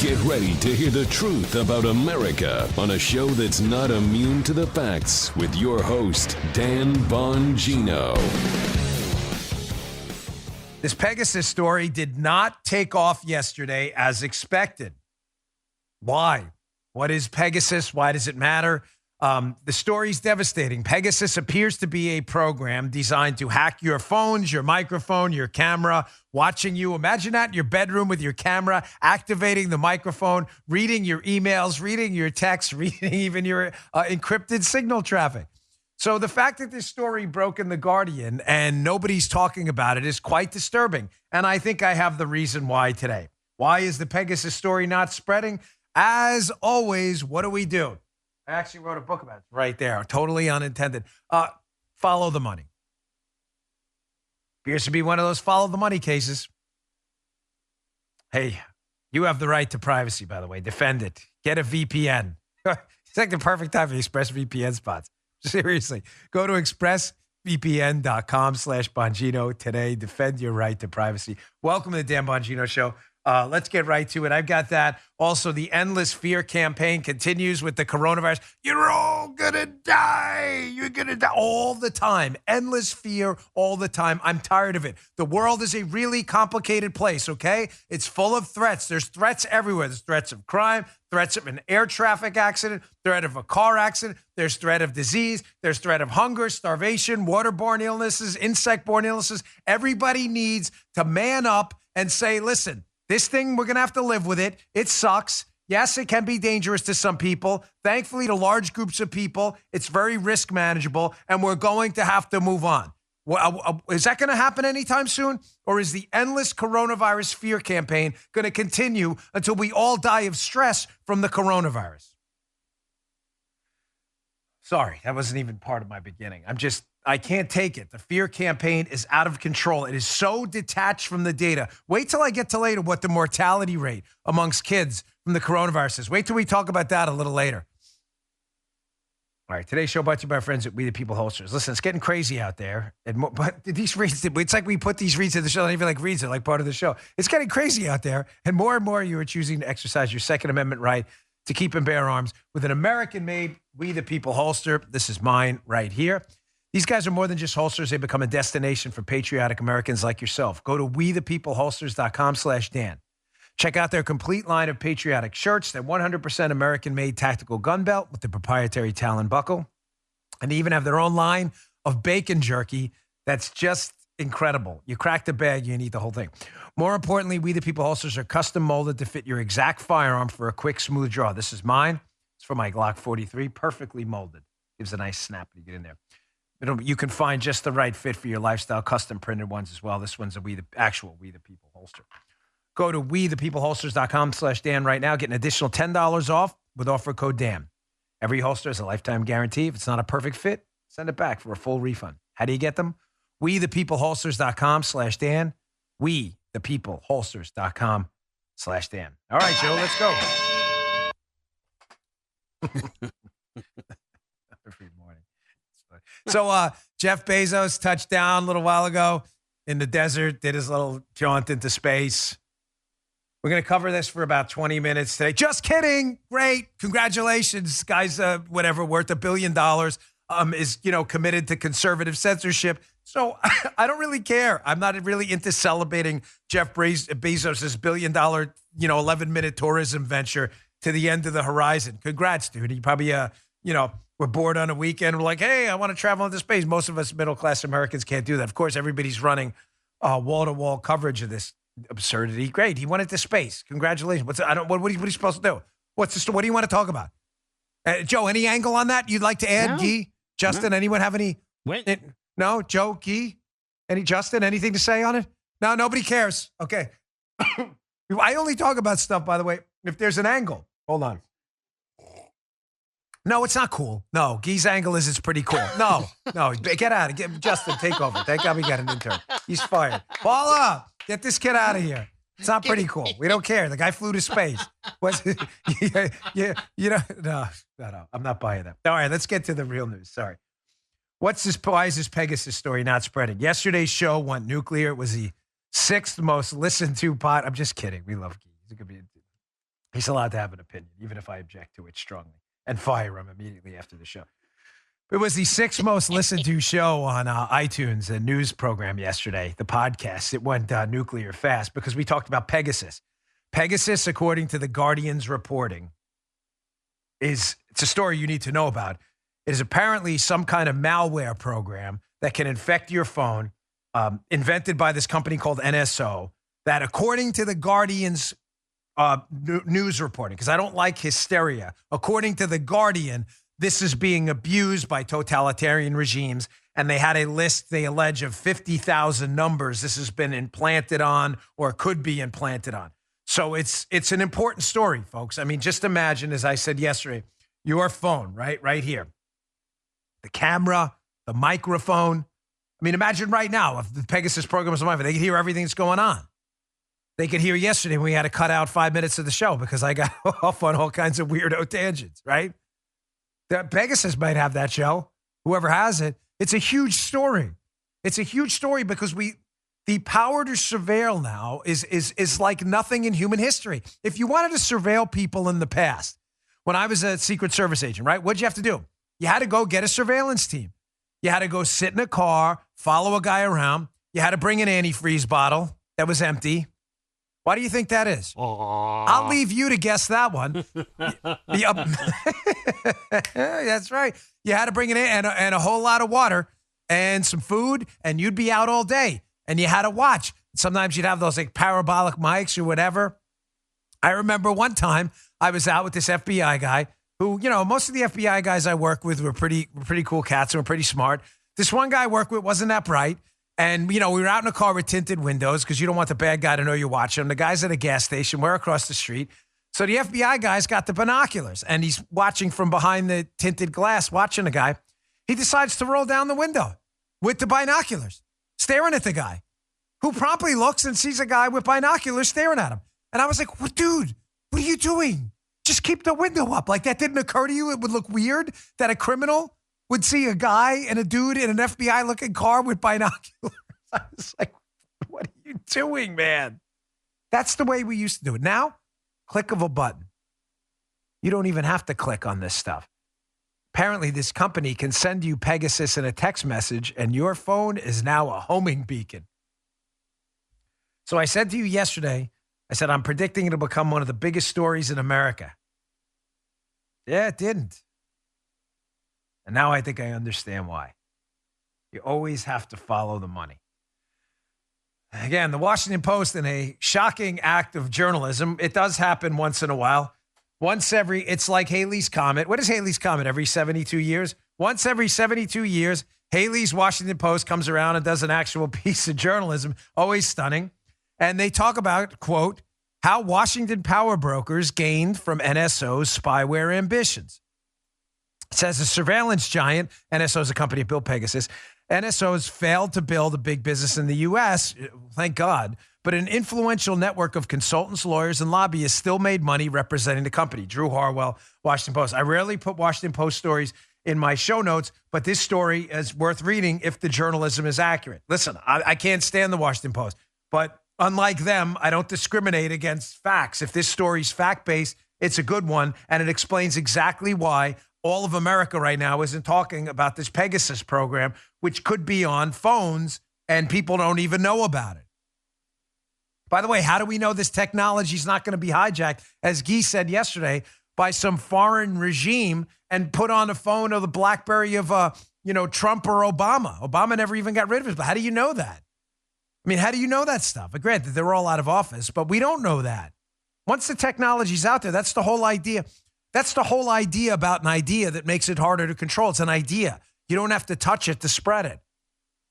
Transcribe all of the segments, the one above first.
Get ready to hear the truth about America on a show that's not immune to the facts with your host, Dan Bongino. This Pegasus story did not take off yesterday as expected. Why? What is Pegasus? Why does it matter? The story's devastating. Pegasus appears to be a program designed to hack your phones, your microphone, your camera, watching you. Imagine that in your bedroom with your camera, activating the microphone, reading your emails, reading your texts, reading even your encrypted signal traffic. So the fact that this story broke in The Guardian and nobody's talking about it is quite disturbing. And I think I have the reason why today. Why is the Pegasus story not spreading? As always, what do? I actually wrote a book about it right there. Totally unintended. Follow the money. Appears to be one of those follow the money cases. Hey, you have the right to privacy, by the way. Defend it. Get a VPN. It's like the perfect time for ExpressVPN spots. Seriously. Go to expressvpn.com/Bongino today. Defend your right to privacy. Welcome to the Dan Bongino Show. Let's get right to it. I've got that. Also, the endless fear campaign continues with the coronavirus. You're all going to die. You're going to die all the time. Endless fear all the time. I'm tired of it. The world is a really complicated place, okay? It's full of threats. There's threats everywhere. There's threats of crime, threats of an air traffic accident, threat of a car accident. There's threat of disease. There's threat of hunger, starvation, waterborne illnesses, insect-borne illnesses. Everybody needs to man up and say, listen, this thing, we're going to have to live with it. It sucks. Yes, it can be dangerous to some people. Thankfully, to large groups of people, it's very risk manageable, and we're going to have to move on. Is that going to happen anytime soon? Or is the endless coronavirus fear campaign going to continue until we all die of stress from the coronavirus? Sorry, that wasn't even part of my beginning. I can't take it. The fear campaign is out of control. It is so detached from the data. Wait till I get to later what the mortality rate amongst kids from the coronavirus is. Wait till we talk about that a little later. All right, today's show brought to you by our friends at We the People Holsters. Listen, it's getting crazy out there. But these reads, it's like we put these reads in the show, not even like reads, they're like part of the show. It's getting crazy out there. And more you are choosing to exercise your Second Amendment right to keep and bear arms with an American-made We the People holster. This is mine right here. These guys are more than just holsters. They become a destination for patriotic Americans like yourself. Go to wethepeopleholsters.com/Dan. Check out their complete line of patriotic shirts, their 100% American-made tactical gun belt with the proprietary Talon buckle. And they even have their own line of bacon jerky that's just incredible. You crack the bag, you can eat the whole thing. More importantly, We the People holsters are custom molded to fit your exact firearm for a quick, smooth draw. This is mine. It's for my Glock 43, perfectly molded. Gives a nice snap when you get in there. You can find just the right fit for your lifestyle, custom printed ones as well. This one's actual We the People holster. Go to wethepeopleholsters.com/Dan right now. Get an additional $10 off with offer code Dan. Every holster has a lifetime guarantee. If it's not a perfect fit, send it back for a full refund. How do you get them? wethepeopleholsters.com/Dan. wethepeopleholsters.com/Dan. All right, Joe, let's go. Every morning. So Jeff Bezos touched down a little while ago in the desert, did his little jaunt into space. We're going to cover this for about 20 minutes today. Just kidding. Great. Congratulations. Guy's worth $1 billion, is, committed to conservative censorship. So I don't really care. I'm not really into celebrating Jeff Bezos' $1 billion, 11-minute tourism venture to the end of the horizon. Congrats, dude. He probably, we're bored on a weekend. We're like, hey, I want to travel into space. Most of us middle-class Americans can't do that. Of course, everybody's running wall-to-wall coverage of this absurdity. Great. He went into space. Congratulations. What are you supposed to do? What do you want to talk about? Joe, any angle on that you'd like to add? No. Guy? Justin, no. Anyone have any? Wait. No? Joe, Guy? Justin, anything to say on it? No, nobody cares. Okay. I only talk about stuff, by the way, if there's an angle. Hold on. No, it's not cool. No, Guy's angle is it's pretty cool. No, get out of it. Justin, take over. Thank God we got an intern. He's fired. Paula, get this kid out of here. It's not pretty cool. We don't care. The guy flew to space. No, I'm not buying that. All right, let's get to the real news. Sorry. Why is this Pegasus story not spreading? Yesterday's show went nuclear. It was the 6th most listened to pod. I'm just kidding. We love Guy. He's a good He's allowed to have an opinion, even if I object to it strongly, and fire him immediately after the show. It was the 6th most listened to show on iTunes, a news program yesterday, the podcast. It went nuclear fast because we talked about Pegasus. Pegasus, according to the Guardian's reporting, it's a story you need to know about. It is apparently some kind of malware program that can infect your phone, invented by this company called NSO, that according to the Guardian's news reporting, because I don't like hysteria, according to the Guardian, this is being abused by totalitarian regimes, and they had a list, they allege, of 50,000 numbers this has been implanted on or could be implanted on. So it's an important story, folks. I mean, just imagine, as I said yesterday, your phone, right here. The camera, the microphone. I mean, imagine right now if the Pegasus program was on my phone, they could hear everything that's going on. They could hear yesterday when we had to cut out 5 minutes of the show because I got off on all kinds of weirdo tangents, right? The Pegasus might have that show, whoever has it. It's a huge story. It's a huge story because the power to surveil now is like nothing in human history. If you wanted to surveil people in the past, when I was a Secret Service agent, right, what'd you have to do? You had to go get a surveillance team. You had to go sit in a car, follow a guy around. You had to bring an antifreeze bottle that was empty. Why do you think that is? Aww. I'll leave you to guess that one. That's right. You had to bring it in and a whole lot of water and some food, and you'd be out all day. And you had to watch. Sometimes you'd have those like parabolic mics or whatever. I remember one time I was out with this FBI guy who, you know, most of the FBI guys I work with were pretty cool cats and were pretty smart. This one guy I worked with wasn't that bright. And, you know, we were out in a car with tinted windows because you don't want the bad guy to know you're watching him. The guy's at a gas station. We're across the street. So the FBI guy's got the binoculars and he's watching from behind the tinted glass, watching the guy. He decides to roll down the window with the binoculars, staring at the guy, who promptly looks and sees a guy with binoculars staring at him. And I was like, well, dude, what are you doing? Just keep the window up. Like, that didn't occur to you? It would look weird that a criminal would see a guy and a dude in an FBI-looking car with binoculars. I was like, what are you doing, man? That's the way we used to do it. Now, click of a button. You don't even have to click on this stuff. Apparently, this company can send you Pegasus in a text message, and your phone is now a homing beacon. So I said to you yesterday, I said, I'm predicting it'll become one of the biggest stories in America. Yeah, it didn't. And now I think I understand why. You always have to follow the money. Again, the Washington Post, in a shocking act of journalism, it does happen once in a while. It's like Halley's Comet. What is Halley's Comet? Every 72 years? Once every 72 years, Halley's Washington Post comes around and does an actual piece of journalism, always stunning. And they talk about, quote, how Washington power brokers gained from NSO's spyware ambitions. It says a surveillance giant, NSO is a company that built Pegasus. NSO has failed to build a big business in the U.S., thank God, but an influential network of consultants, lawyers, and lobbyists still made money representing the company. Drew Harwell, Washington Post. I rarely put Washington Post stories in my show notes, but this story is worth reading if the journalism is accurate. Listen, I can't stand the Washington Post, but unlike them, I don't discriminate against facts. If this story's fact-based, it's a good one, and it explains exactly why all of America right now isn't talking about this Pegasus program, which could be on phones, and people don't even know about it. By the way, how do we know this technology is not going to be hijacked, as Guy said yesterday, by some foreign regime and put on a phone or the BlackBerry of, Trump or Obama? Obama never even got rid of it. But how do you know that? I mean, how do you know that stuff? Granted, they're all out of office, but we don't know that. Once the technology's out there, that's the whole idea. That's the whole idea about an idea that makes it harder to control. It's an idea. You don't have to touch it to spread it.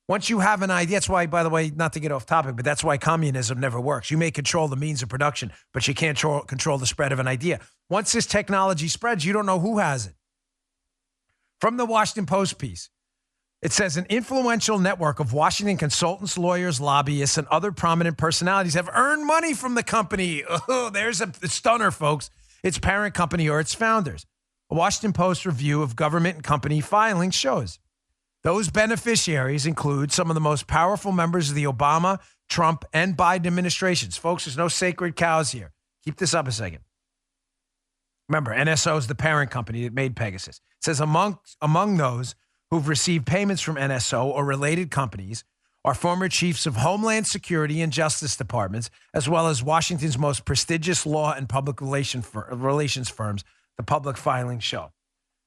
Once you have an idea, that's why, by the way, not to get off topic, but that's why communism never works. You may control the means of production, but you can't control the spread of an idea. Once this technology spreads, you don't know who has it. From the Washington Post piece, it says an influential network of Washington consultants, lawyers, lobbyists, and other prominent personalities have earned money from the company. Oh, there's a stunner, folks. Its parent company or its founders. A Washington Post review of government and company filings shows those beneficiaries include some of the most powerful members of the Obama, Trump, and Biden administrations. Folks, there's no sacred cows here. Keep this up a second. Remember, NSO is the parent company that made Pegasus. It says among those who've received payments from NSO or related companies are former chiefs of Homeland Security and Justice Departments, as well as Washington's most prestigious law and public relations firms, the public filing show.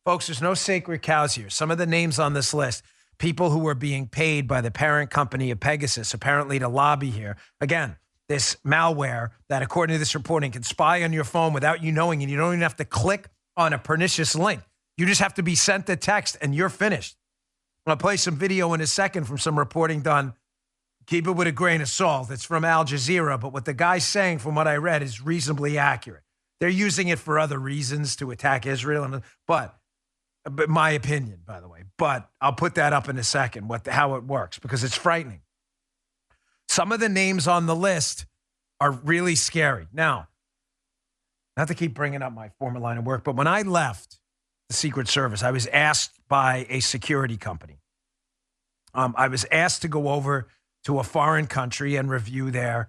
Folks, there's no sacred cows here. Some of the names on this list, people who were being paid by the parent company of Pegasus, apparently to lobby here. Again, this malware that, according to this reporting, can spy on your phone without you knowing, and you don't even have to click on a pernicious link. You just have to be sent a text, and you're finished. I'll play some video in a second from some reporting done. Keep it with a grain of salt. It's from Al Jazeera, but what the guy's saying, from what I read, is reasonably accurate. They're using it for other reasons to attack Israel, but my opinion, by the way. But I'll put that up in a second, how it works, because it's frightening. Some of the names on the list are really scary. Now, not to keep bringing up my former line of work, but when I left the Secret Service, I was asked by a security company. I was asked to go over to a foreign country and review their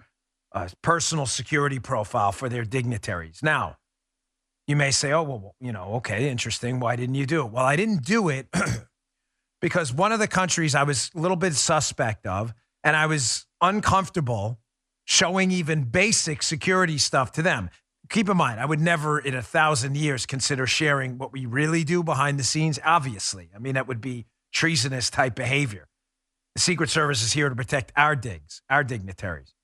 personal security profile for their dignitaries. Now, you may say, oh, well, okay, interesting. Why didn't you do it? Well, I didn't do it because one of the countries I was a little bit suspect of, and I was uncomfortable showing even basic security stuff to them. Keep in mind, I would never in 1,000 years consider sharing what we really do behind the scenes, obviously. I mean, that would be treasonous type behavior. The Secret Service is here to protect our dignitaries.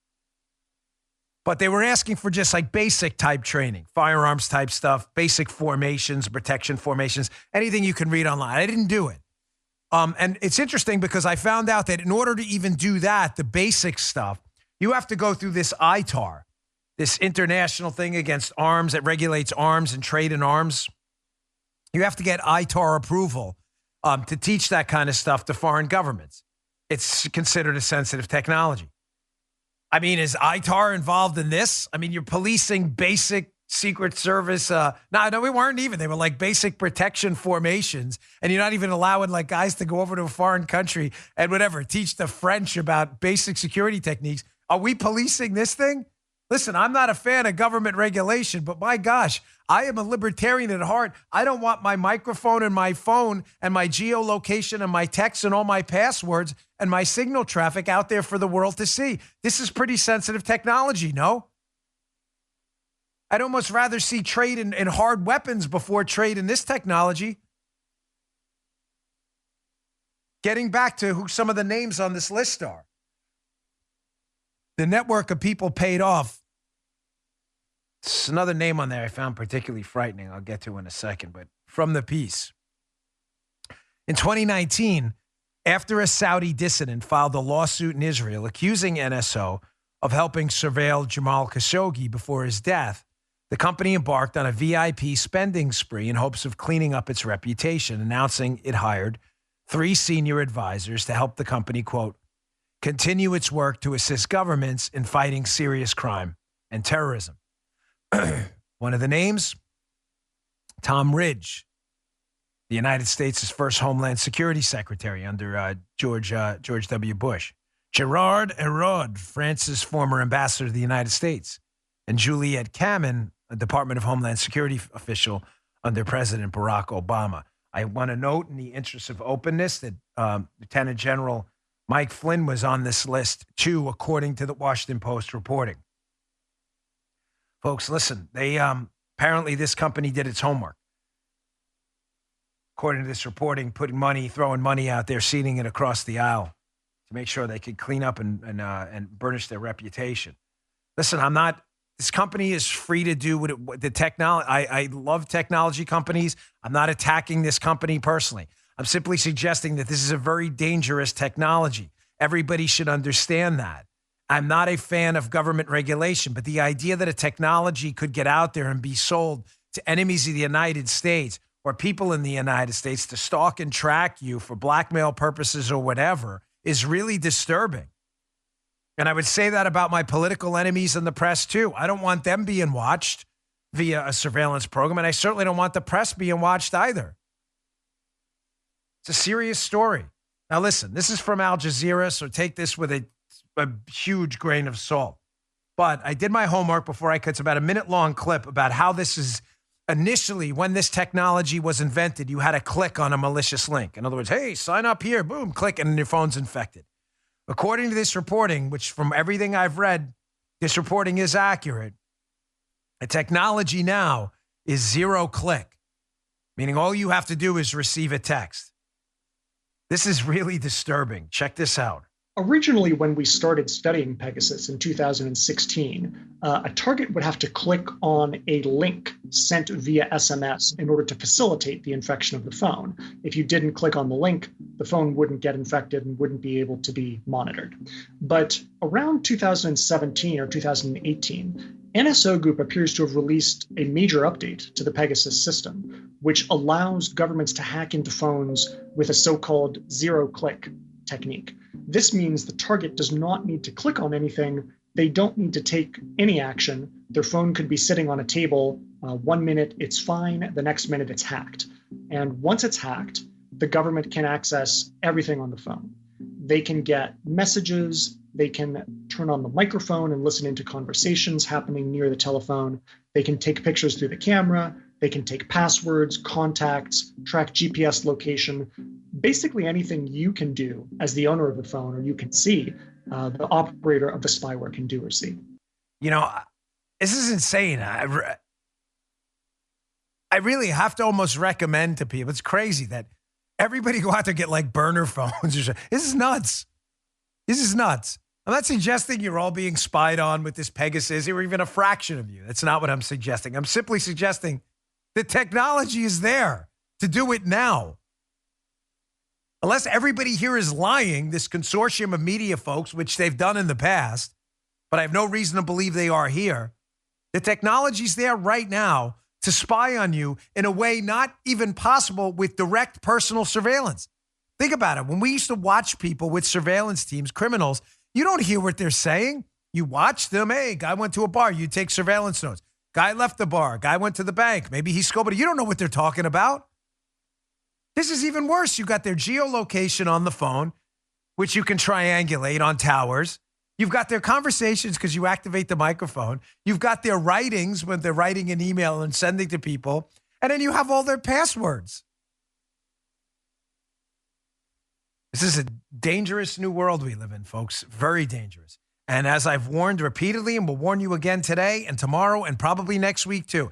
But they were asking for just like basic type training, firearms type stuff, basic formations, protection formations, anything you can read online. I didn't do it. And it's interesting because I found out that in order to even do that, the basic stuff, you have to go through this ITAR, this international thing against arms that regulates arms and trade in arms. You have to get ITAR approval to teach that kind of stuff to foreign governments. It's considered a sensitive technology. I mean, is ITAR involved in this? I mean, you're policing basic Secret Service. No, we weren't even. They were like basic protection formations. And you're not even allowing like guys to go over to a foreign country and whatever, teach the French about basic security techniques. Are we policing this thing? Listen, I'm not a fan of government regulation, but my gosh, I am a libertarian at heart. I don't want my microphone and my phone and my geolocation and my texts and all my passwords and my signal traffic out there for the world to see. This is pretty sensitive technology, no? I'd almost rather see trade in hard weapons before trade in this technology. Getting back to who some of the names on this list are. The network of people paid off. It's another name on there I found particularly frightening. I'll get to in a second, but from the piece. In 2019, after a Saudi dissident filed a lawsuit in Israel accusing NSO of helping surveil Jamal Khashoggi before his death, the company embarked on a VIP spending spree in hopes of cleaning up its reputation, announcing it hired 3 senior advisors to help the company, quote, continue its work to assist governments in fighting serious crime and terrorism. One of the names, Tom Ridge, the United States' first Homeland Security Secretary under George W. Bush. Gerard Herod, France's former ambassador to the United States. And Juliette Kamen, a Department of Homeland Security official under President Barack Obama. I want to note in the interest of openness that Lieutenant General Mike Flynn was on this list too, according to the Washington Post reporting. Folks, listen, they apparently this company did its homework. According to this reporting, throwing money out there, seeding it across the aisle to make sure they could clean up and burnish their reputation. Listen, this company is free to do what the technology. I love technology companies. I'm not attacking this company personally. I'm simply suggesting that this is a very dangerous technology. Everybody should understand that. I'm not a fan of government regulation, but the idea that a technology could get out there and be sold to enemies of the United States or people in the United States to stalk and track you for blackmail purposes or whatever is really disturbing. And I would say that about my political enemies in the press too. I don't want them being watched via a surveillance program, and I certainly don't want the press being watched either. It's a serious story. Now listen, this is from Al Jazeera, so take this with a huge grain of salt. But I did my homework before I cut. It's about a minute-long clip about how this is initially, when this technology was invented, you had to click on a malicious link. In other words, hey, sign up here, boom, click, and your phone's infected. According to this reporting, which from everything I've read, this reporting is accurate, the technology now is 0 click, meaning all you have to do is receive a text. This is really disturbing. Check this out. Originally, when we started studying Pegasus in 2016, a target would have to click on a link sent via SMS in order to facilitate the infection of the phone. If you didn't click on the link, the phone wouldn't get infected and wouldn't be able to be monitored. But around 2017 or 2018, NSO Group appears to have released a major update to the Pegasus system, which allows governments to hack into phones with a so-called 0 click technique. This means the target does not need to click on anything. They don't need to take any action. Their phone could be sitting on a table. 1 minute, it's fine. The next minute, it's hacked. And once it's hacked, the government can access everything on the phone. They can get messages. They can turn on the microphone and listen into conversations happening near the telephone. They can take pictures through the camera. They can take passwords, contacts, track GPS location. Basically anything you can do as the owner of the phone or you can see, the operator of the spyware can do or see. You know, this is insane. I really have to almost recommend to people. It's crazy that everybody go out there and get like burner phones. This is nuts. This is nuts. I'm not suggesting you're all being spied on with this Pegasus or even a fraction of you. That's not what I'm suggesting. I'm simply suggesting the technology is there to do it now. Unless everybody here is lying, this consortium of media folks, which they've done in the past, but I have no reason to believe they are here, the technology's there right now to spy on you in a way not even possible with direct personal surveillance. Think about it. When we used to watch people with surveillance teams, criminals, you don't hear what they're saying. You watch them. Hey, guy went to a bar. You take surveillance notes. Guy left the bar. Guy went to the bank. Maybe he scoped it. You don't know what they're talking about. This is even worse. You got their geolocation on the phone, which you can triangulate on towers. You've got their conversations because you activate the microphone. You've got their writings when they're writing an email and sending to people. And then you have all their passwords. This is a dangerous new world we live in, folks. Very dangerous. And as I've warned repeatedly and will warn you again today and tomorrow and probably next week too,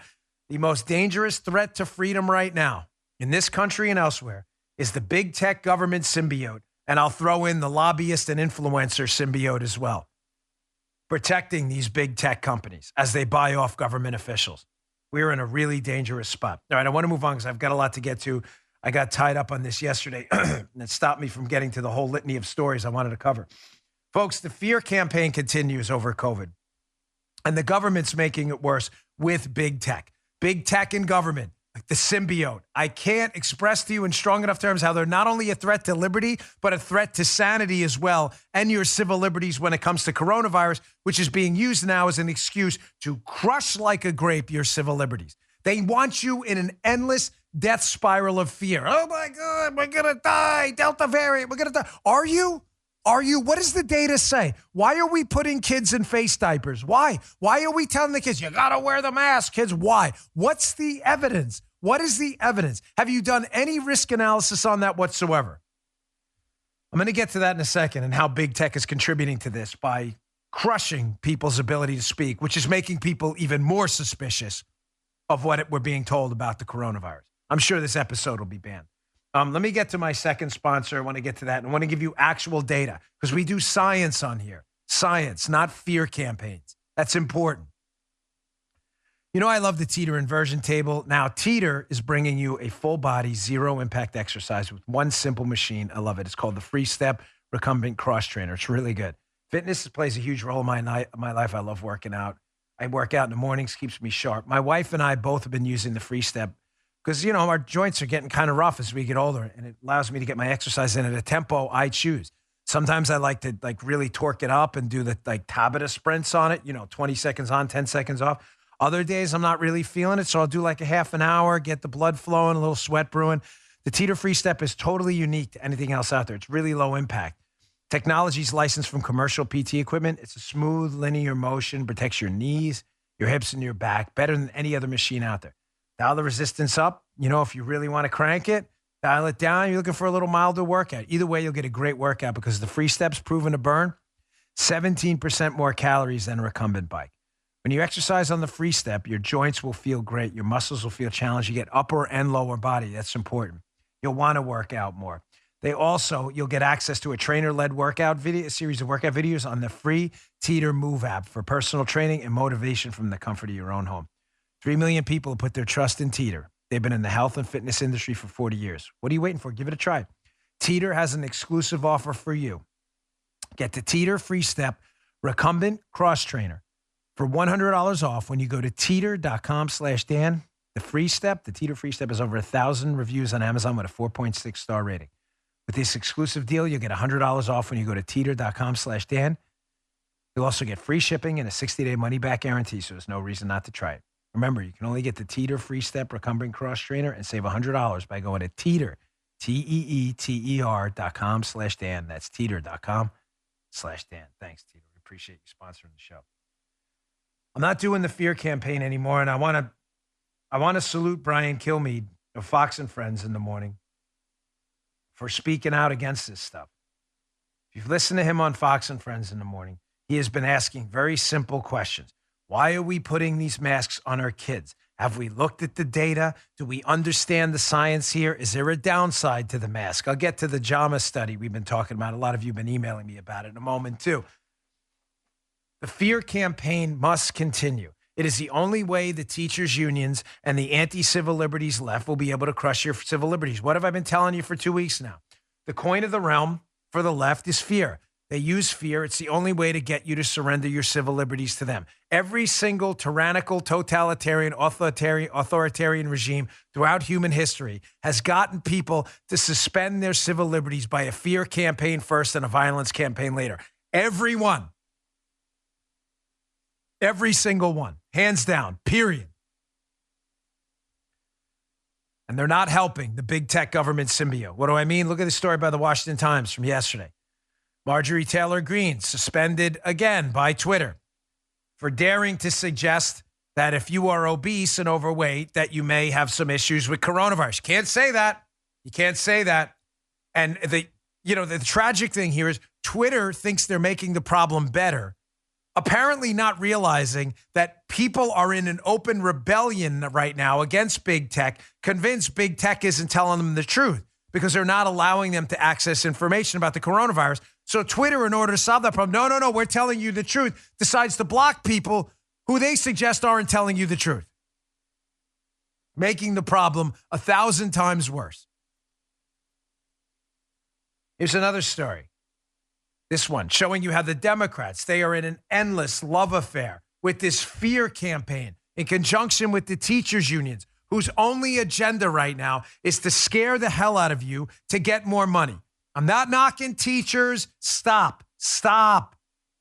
the most dangerous threat to freedom right now in this country and elsewhere is the big tech government symbiote. And I'll throw in the lobbyist and influencer symbiote as well. Protecting these big tech companies as they buy off government officials. We're in a really dangerous spot. All right, I want to move on because I've got a lot to get to. I got tied up on this yesterday, and it stopped me from getting to the whole litany of stories I wanted to cover. Folks, the fear campaign continues over COVID, and the government's making it worse with big tech. Big tech and government, like the symbiote. I can't express to you in strong enough terms how they're not only a threat to liberty, but a threat to sanity as well, and your civil liberties when it comes to coronavirus, which is being used now as an excuse to crush like a grape your civil liberties. They want you in an endless death spiral of fear. Oh my God, we're going to die. Delta variant, we're going to die. Are you? Are you? What does the data say? Why are we putting kids in face diapers? Why? Why are we telling the kids, you got to wear the mask, kids? Why? What's the evidence? What is the evidence? Have you done any risk analysis on that whatsoever? I'm going to get to that in a second and how big tech is contributing to this by crushing people's ability to speak, which is making people even more suspicious of what we're being told about the coronavirus. I'm sure this episode will be banned. Let me get to my second sponsor. I want to get to that. And I want to give you actual data because we do science on here. Science, not fear campaigns. That's important. You know, I love the Teeter inversion table. Now, Teeter is bringing you a full body, zero impact exercise with one simple machine. I love it. It's called the FreeStep Recumbent Cross Trainer. It's really good. Fitness plays a huge role in my life. I love working out. I work out in the mornings, keeps me sharp. My wife and I both have been using the FreeStep because, you know, our joints are getting kind of rough as we get older, and it allows me to get my exercise in at a tempo I choose. Sometimes I like to really torque it up and do the Tabata sprints on it, 20 seconds on, 10 seconds off. Other days I'm not really feeling it, so I'll do like a half an hour, get the blood flowing, a little sweat brewing. The Teeter FreeStep is totally unique to anything else out there. It's really low impact. Technology's licensed from commercial PT equipment. It's a smooth, linear motion, protects your knees, your hips, and your back better than any other machine out there. Dial the resistance up. If you really want to crank it, dial it down. You're looking for a little milder workout. Either way, you'll get a great workout because the FreeStep's proven to burn 17% more calories than a recumbent bike. When you exercise on the FreeStep, your joints will feel great. Your muscles will feel challenged. You get upper and lower body. That's important. You'll want to work out more. You'll get access to a trainer-led workout video, a series of workout videos on the free Teeter Move app for personal training and motivation from the comfort of your own home. 3 million people have put their trust in Teeter. They've been in the health and fitness industry for 40 years. What are you waiting for? Give it a try. Teeter has an exclusive offer for you. Get the Teeter FreeStep Recumbent Cross Trainer for $100 off when you go to teeter.com/Dan. The Teeter FreeStep has over 1,000 reviews on Amazon with a 4.6 star rating. With this exclusive deal, you'll get $100 off when you go to teeter.com/Dan. You'll also get free shipping and a 60-day money-back guarantee, so there's no reason not to try it. Remember, you can only get the Teeter FreeStep Recumbent Cross Trainer and save $100 by going to teeter, teeter.com/Dan. That's teeter.com/Dan. Thanks, Teeter. We appreciate you sponsoring the show. I'm not doing the fear campaign anymore, and I want to salute Brian Kilmeade of Fox and Friends in the morning for speaking out against this stuff. If you've listened to him on Fox and Friends in the morning, he has been asking very simple questions. Why are we putting these masks on our kids? Have we looked at the data? Do we understand the science here? Is there a downside to the mask? I'll get to the JAMA study we've been talking about. A lot of you have been emailing me about it in a moment, too. The fear campaign must continue. It is the only way the teachers' unions and the anti-civil liberties left will be able to crush your civil liberties. What have I been telling you for 2 weeks now? The coin of the realm for the left is fear. They use fear. It's the only way to get you to surrender your civil liberties to them. Every single tyrannical, totalitarian, authoritarian regime throughout human history has gotten people to suspend their civil liberties by a fear campaign first and a violence campaign later. Every one. Every single one. Hands down. Period. And they're not helping the big tech government symbiote. What do I mean? Look at the story by the Washington Times from yesterday. Marjorie Taylor Greene suspended again by Twitter for daring to suggest that if you are obese and overweight, that you may have some issues with coronavirus. You can't say that. You can't say that. And the tragic thing here is Twitter thinks they're making the problem better, apparently not realizing that people are in an open rebellion right now against big tech, convinced big tech isn't telling them the truth because they're not allowing them to access information about the coronavirus. So Twitter, in order to solve that problem, no, we're telling you the truth, decides to block people who they suggest aren't telling you the truth, making the problem 1,000 times worse. Here's another story. This one, showing you how the Democrats, they are in an endless love affair with this fear campaign in conjunction with the teachers' unions, whose only agenda right now is to scare the hell out of you to get more money. I'm not knocking teachers. Stop.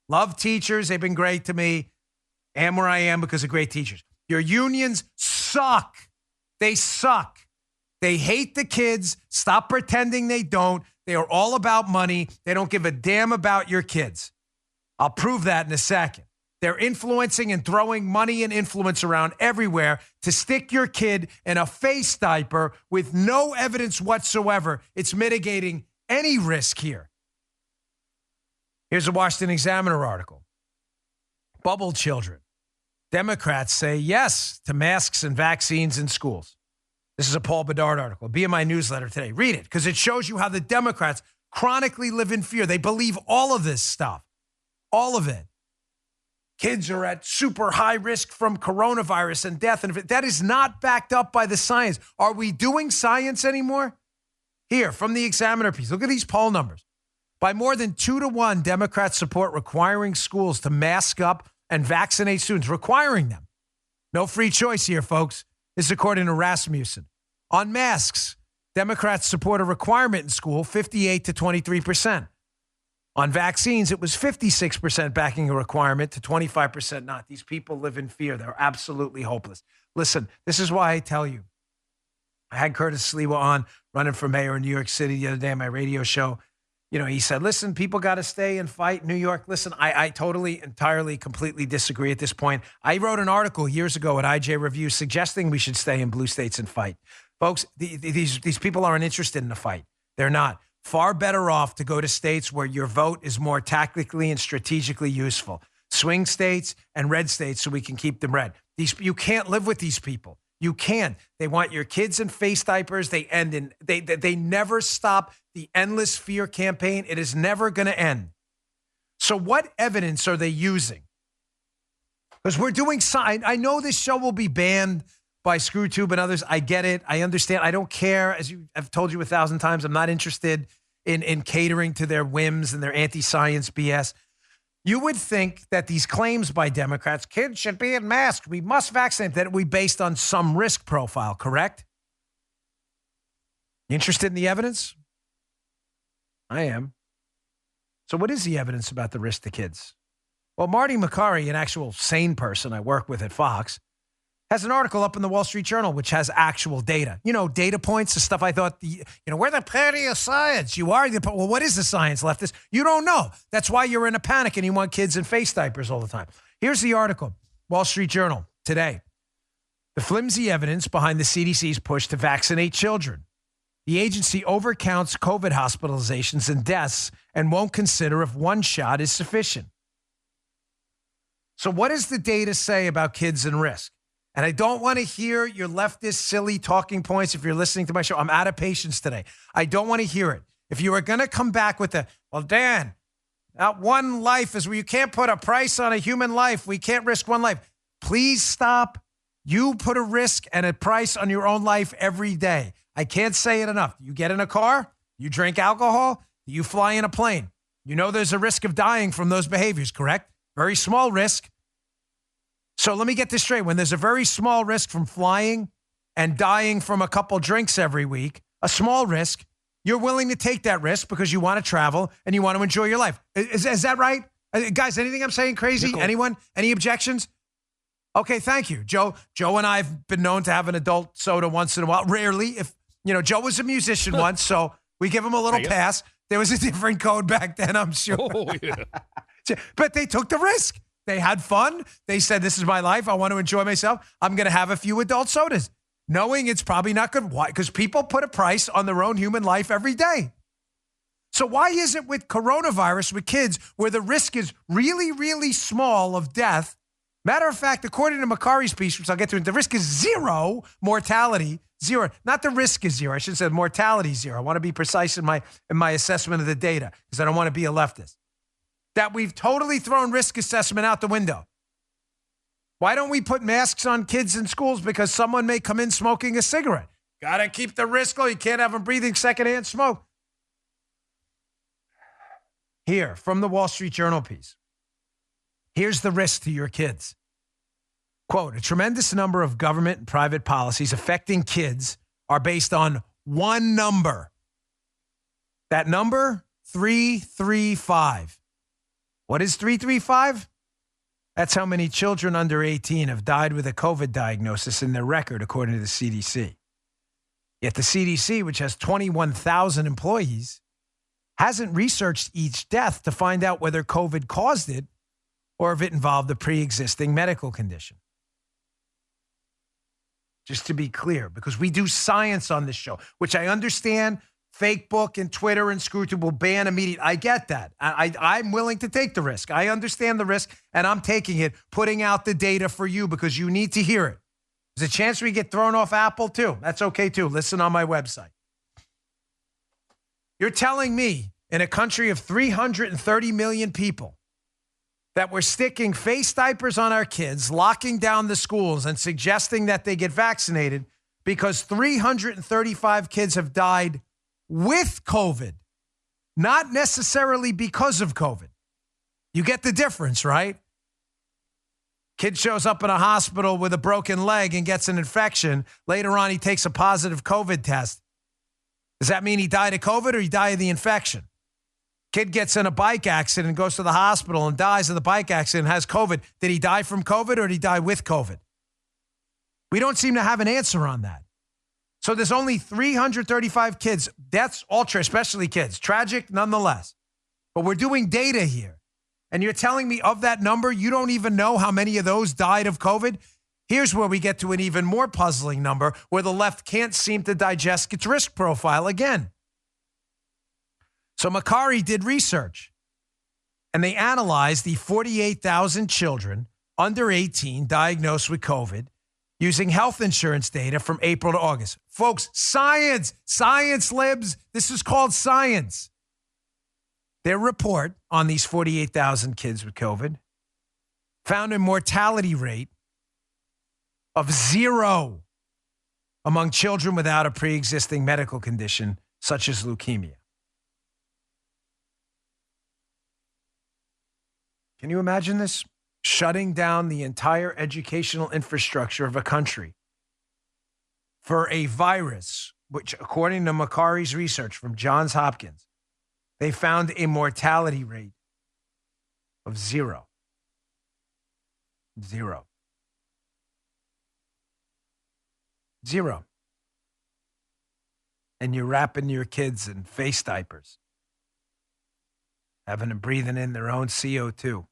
Love teachers. They've been great to me. Am where I am because of great teachers. Your unions suck. They suck. They hate the kids. Stop pretending they don't. They are all about money. They don't give a damn about your kids. I'll prove that in a second. They're influencing and throwing money and influence around everywhere to stick your kid in a face diaper with no evidence whatsoever. It's mitigating any risk here. Here's a Washington Examiner article. Bubble children. Democrats say yes to masks and vaccines in schools. This is a Paul Bedard article. Be in my newsletter today. Read it because it shows you how the Democrats chronically live in fear. They believe all of this stuff. All of it. Kids are at super high risk from coronavirus and death. And that is not backed up by the science. Are we doing science anymore? Here, from the Examiner piece, look at these poll numbers. By more than 2-1, Democrats support requiring schools to mask up and vaccinate students, requiring them. No free choice here, folks. This is according to Rasmussen. On masks, Democrats support a requirement in school, 58 to 23%. On vaccines, it was 56% backing a requirement to 25% not. These people live in fear. They're absolutely hopeless. Listen, this is why I tell you. I had Curtis Sliwa on running for mayor in New York City the other day on my radio show. he said, listen, people got to stay and fight in New York. Listen, I totally, entirely, completely disagree at this point. I wrote an article years ago at IJ Review suggesting we should stay in blue states and fight. Folks, these people aren't interested in the fight. They're not. Far better off to go to states where your vote is more tactically and strategically useful. Swing states and red states so we can keep them red. You can't live with these people. You can't. They want your kids in face diapers. They never stop the endless fear campaign. It is never going to end. So what evidence are they using? Because we're doing, I know this show will be banned by ScrewTube and others. I get it. I understand. I don't care. As I've told you 1,000 times, I'm not interested in catering to their whims and their anti-science BS. You would think that these claims by Democrats, kids should be in masks, we must vaccinate, that it would be based on some risk profile, correct? You interested in the evidence? I am. So what is the evidence about the risk to kids? Well, Marty Makary, an actual sane person I work with at Fox, has an article up in the Wall Street Journal, which has actual data. Data points, the stuff I thought, we're the party of science. You are. Well, what is the science, leftist? You don't know. That's why you're in a panic and you want kids in face diapers all the time. Here's the article, Wall Street Journal, today. The flimsy evidence behind the CDC's push to vaccinate children. The agency overcounts COVID hospitalizations and deaths and won't consider if one shot is sufficient. So what does the data say about kids and risk? And I don't want to hear your leftist silly talking points if you're listening to my show. I'm out of patience today. I don't want to hear it. If you are going to come back with well, Dan, not one life is where you can't put a price on a human life. We can't risk one life. Please stop. You put a risk and a price on your own life every day. I can't say it enough. You get in a car, you drink alcohol, you fly in a plane. There's a risk of dying from those behaviors, correct? Very small risk. So let me get this straight. When there's a very small risk from flying and dying from a couple drinks every week, a small risk, you're willing to take that risk because you want to travel and you want to enjoy your life. Is that right? Guys, anything I'm saying crazy? Nickel. Anyone? Any objections? Okay, thank you. Joe and I have been known to have an adult soda once in a while. Rarely. If Joe was a musician once, so we give him a little pass. There was a different code back then, I'm sure. Oh, yeah. But they took the risk. They had fun. They said, this is my life. I want to enjoy myself. I'm going to have a few adult sodas, knowing it's probably not good. Why? Because people put a price on their own human life every day. So why is it with coronavirus, with kids, where the risk is really, really small of death? Matter of fact, according to Makary's piece, which I'll get to, the risk is zero, mortality, zero. Not the risk is zero. I should have said mortality zero. I want to be precise in my assessment of the data because I don't want to be a leftist. That we've totally thrown risk assessment out the window. Why don't we put masks on kids in schools? Because someone may come in smoking a cigarette. Got to keep the risk low. You can't have them breathing secondhand smoke. Here, from the Wall Street Journal piece. Here's the risk to your kids. Quote, a tremendous number of government and private policies affecting kids are based on one number. That number, 335. What is 335? That's how many children under 18 have died with a COVID diagnosis in their record, according to the CDC. Yet the CDC, which has 21,000 employees, hasn't researched each death to find out whether COVID caused it or if it involved a pre-existing medical condition. Just to be clear, because we do science on this show, which I understand Facebook and Twitter and ScrewTube will ban immediately. I get that. I'm willing to take the risk. I understand the risk, and I'm taking it, putting out the data for you because you need to hear it. There's a chance we get thrown off Apple, too. That's okay, too. Listen on my website. You're telling me in a country of 330 million people that we're sticking face diapers on our kids, locking down the schools, and suggesting that they get vaccinated because 335 kids have died with COVID, not necessarily because of COVID. You get the difference, right? Kid shows up in a hospital with a broken leg and gets an infection. Later on, he takes a positive COVID test. Does that mean he died of COVID or he died of the infection? Kid gets in a bike accident, goes to the hospital and dies of the bike accident, has COVID. Did he die from COVID or did he die with COVID? We don't seem to have an answer on that. So there's only 335 kids. Deaths, ultra, especially kids. Tragic nonetheless. But we're doing data here. And you're telling me of that number, you don't even know how many of those died of COVID? Here's where we get to an even more puzzling number where the left can't seem to digest its risk profile again. So Macari did research, and they analyzed the 48,000 children under 18 diagnosed with COVID using health insurance data from April to August. Folks, science, libs. This is called science. Their report on these 48,000 kids with COVID found a mortality rate of 0 among children without a pre-existing medical condition such as leukemia. Can you imagine this? Shutting down the entire educational infrastructure of a country for a virus, which, according to Macari's research from Johns Hopkins, they found a mortality rate of 0. 0. 0. And you're wrapping your kids in face diapers, having them breathing in their own CO2.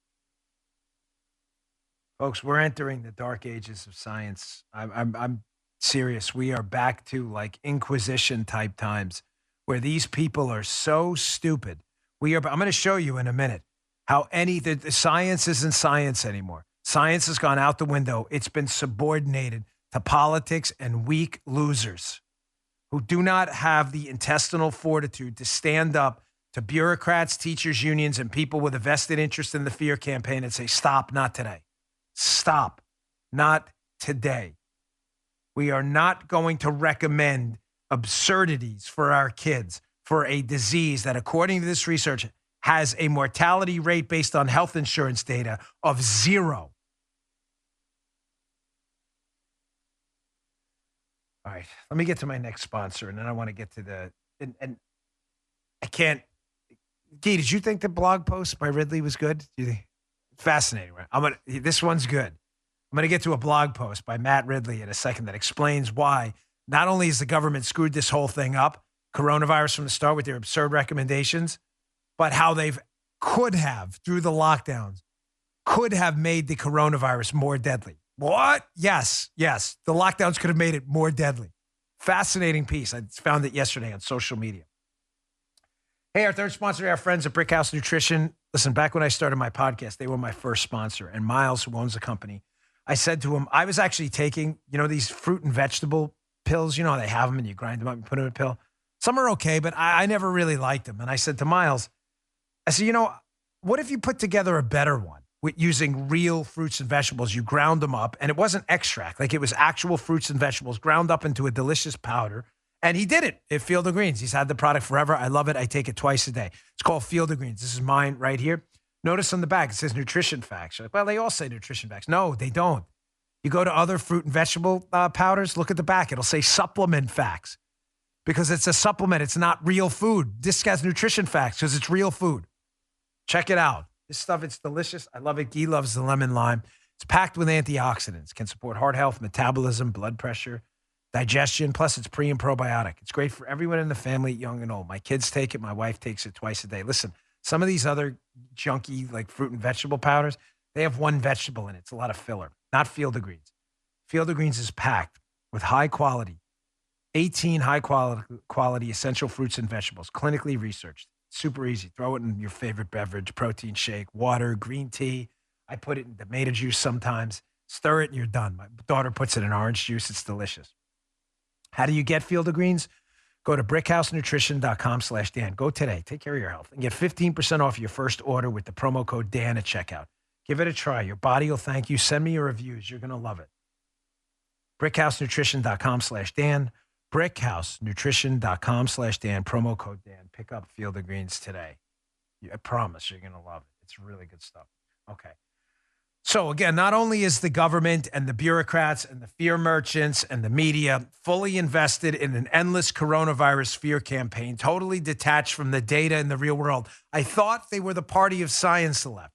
Folks, we're entering the dark ages of science. I'm serious. We are back to like Inquisition type times where these people are so stupid. I'm going to show you in a minute how the science isn't science anymore. Science has gone out the window. It's been subordinated to politics and weak losers who do not have the intestinal fortitude to stand up to bureaucrats, teachers, unions, and people with a vested interest in the fear campaign and say, stop, not today. Stop, not today. We are not going to recommend absurdities for our kids for a disease that, according to this research, has a mortality rate based on health insurance data of 0. All right, let me get to my next sponsor, and then I want to get to and I can't. Guy, did you think the blog post by Ridley was good? Do you think? Fascinating, right? This one's good. I'm going to get to a blog post by Matt Ridley in a second that explains why not only has the government screwed this whole thing up, coronavirus from the start with their absurd recommendations, but how could have, through the lockdowns, could have made the coronavirus more deadly. What? Yes. The lockdowns could have made it more deadly. Fascinating piece. I found it yesterday on social media. Hey, our third sponsor, our friends at Brickhouse Nutrition. Listen, back when I started my podcast, they were my first sponsor. And Miles, who owns the company, I said to him, I was actually taking, these fruit and vegetable pills. They have them and you grind them up and put them in a pill. Some are okay, but I never really liked them. And I said to Miles, I said, what if you put together a better one with using real fruits and vegetables? You ground them up, and it wasn't extract. Like, it was actual fruits and vegetables ground up into a delicious powder. And he did it at Field of Greens. He's had the product forever. I love it. I take it twice a day. It's called Field of Greens. This is mine right here. Notice on the back, it says nutrition facts. You're like, well, they all say nutrition facts. No, they don't. You go to other fruit and vegetable powders, look at the back. It'll say supplement facts because it's a supplement. It's not real food. This has nutrition facts because it's real food. Check it out. This stuff, it's delicious. I love it. Guy loves the lemon lime. It's packed with antioxidants, can support heart health, metabolism, blood pressure, digestion, plus it's pre and probiotic. It's great for everyone in the family, young and old. My kids take it. My wife takes it twice a day. Listen, some of these other junky like fruit and vegetable powders, they have one vegetable in it. It's a lot of filler, not Field of Greens. Field of Greens is packed with high quality, 18 high quality essential fruits and vegetables, clinically researched. Super easy. Throw it in your favorite beverage, protein shake, water, green tea. I put it in tomato juice sometimes. Stir it and you're done. My daughter puts it in orange juice. It's delicious. How do you get Field of Greens? Go to brickhousenutrition.com/Dan. Go today. Take care of your health and get 15% off your first order with the promo code Dan at checkout. Give it a try. Your body will thank you. Send me your reviews. You're going to love it. brickhousenutrition.com/Dan. brickhousenutrition.com/Dan. Promo code Dan. Pick up Field of Greens today. I promise you're going to love it. It's really good stuff. Okay. So again, not only is the government and the bureaucrats and the fear merchants and the media fully invested in an endless coronavirus fear campaign, totally detached from the data in the real world, I thought they were the party of science the left.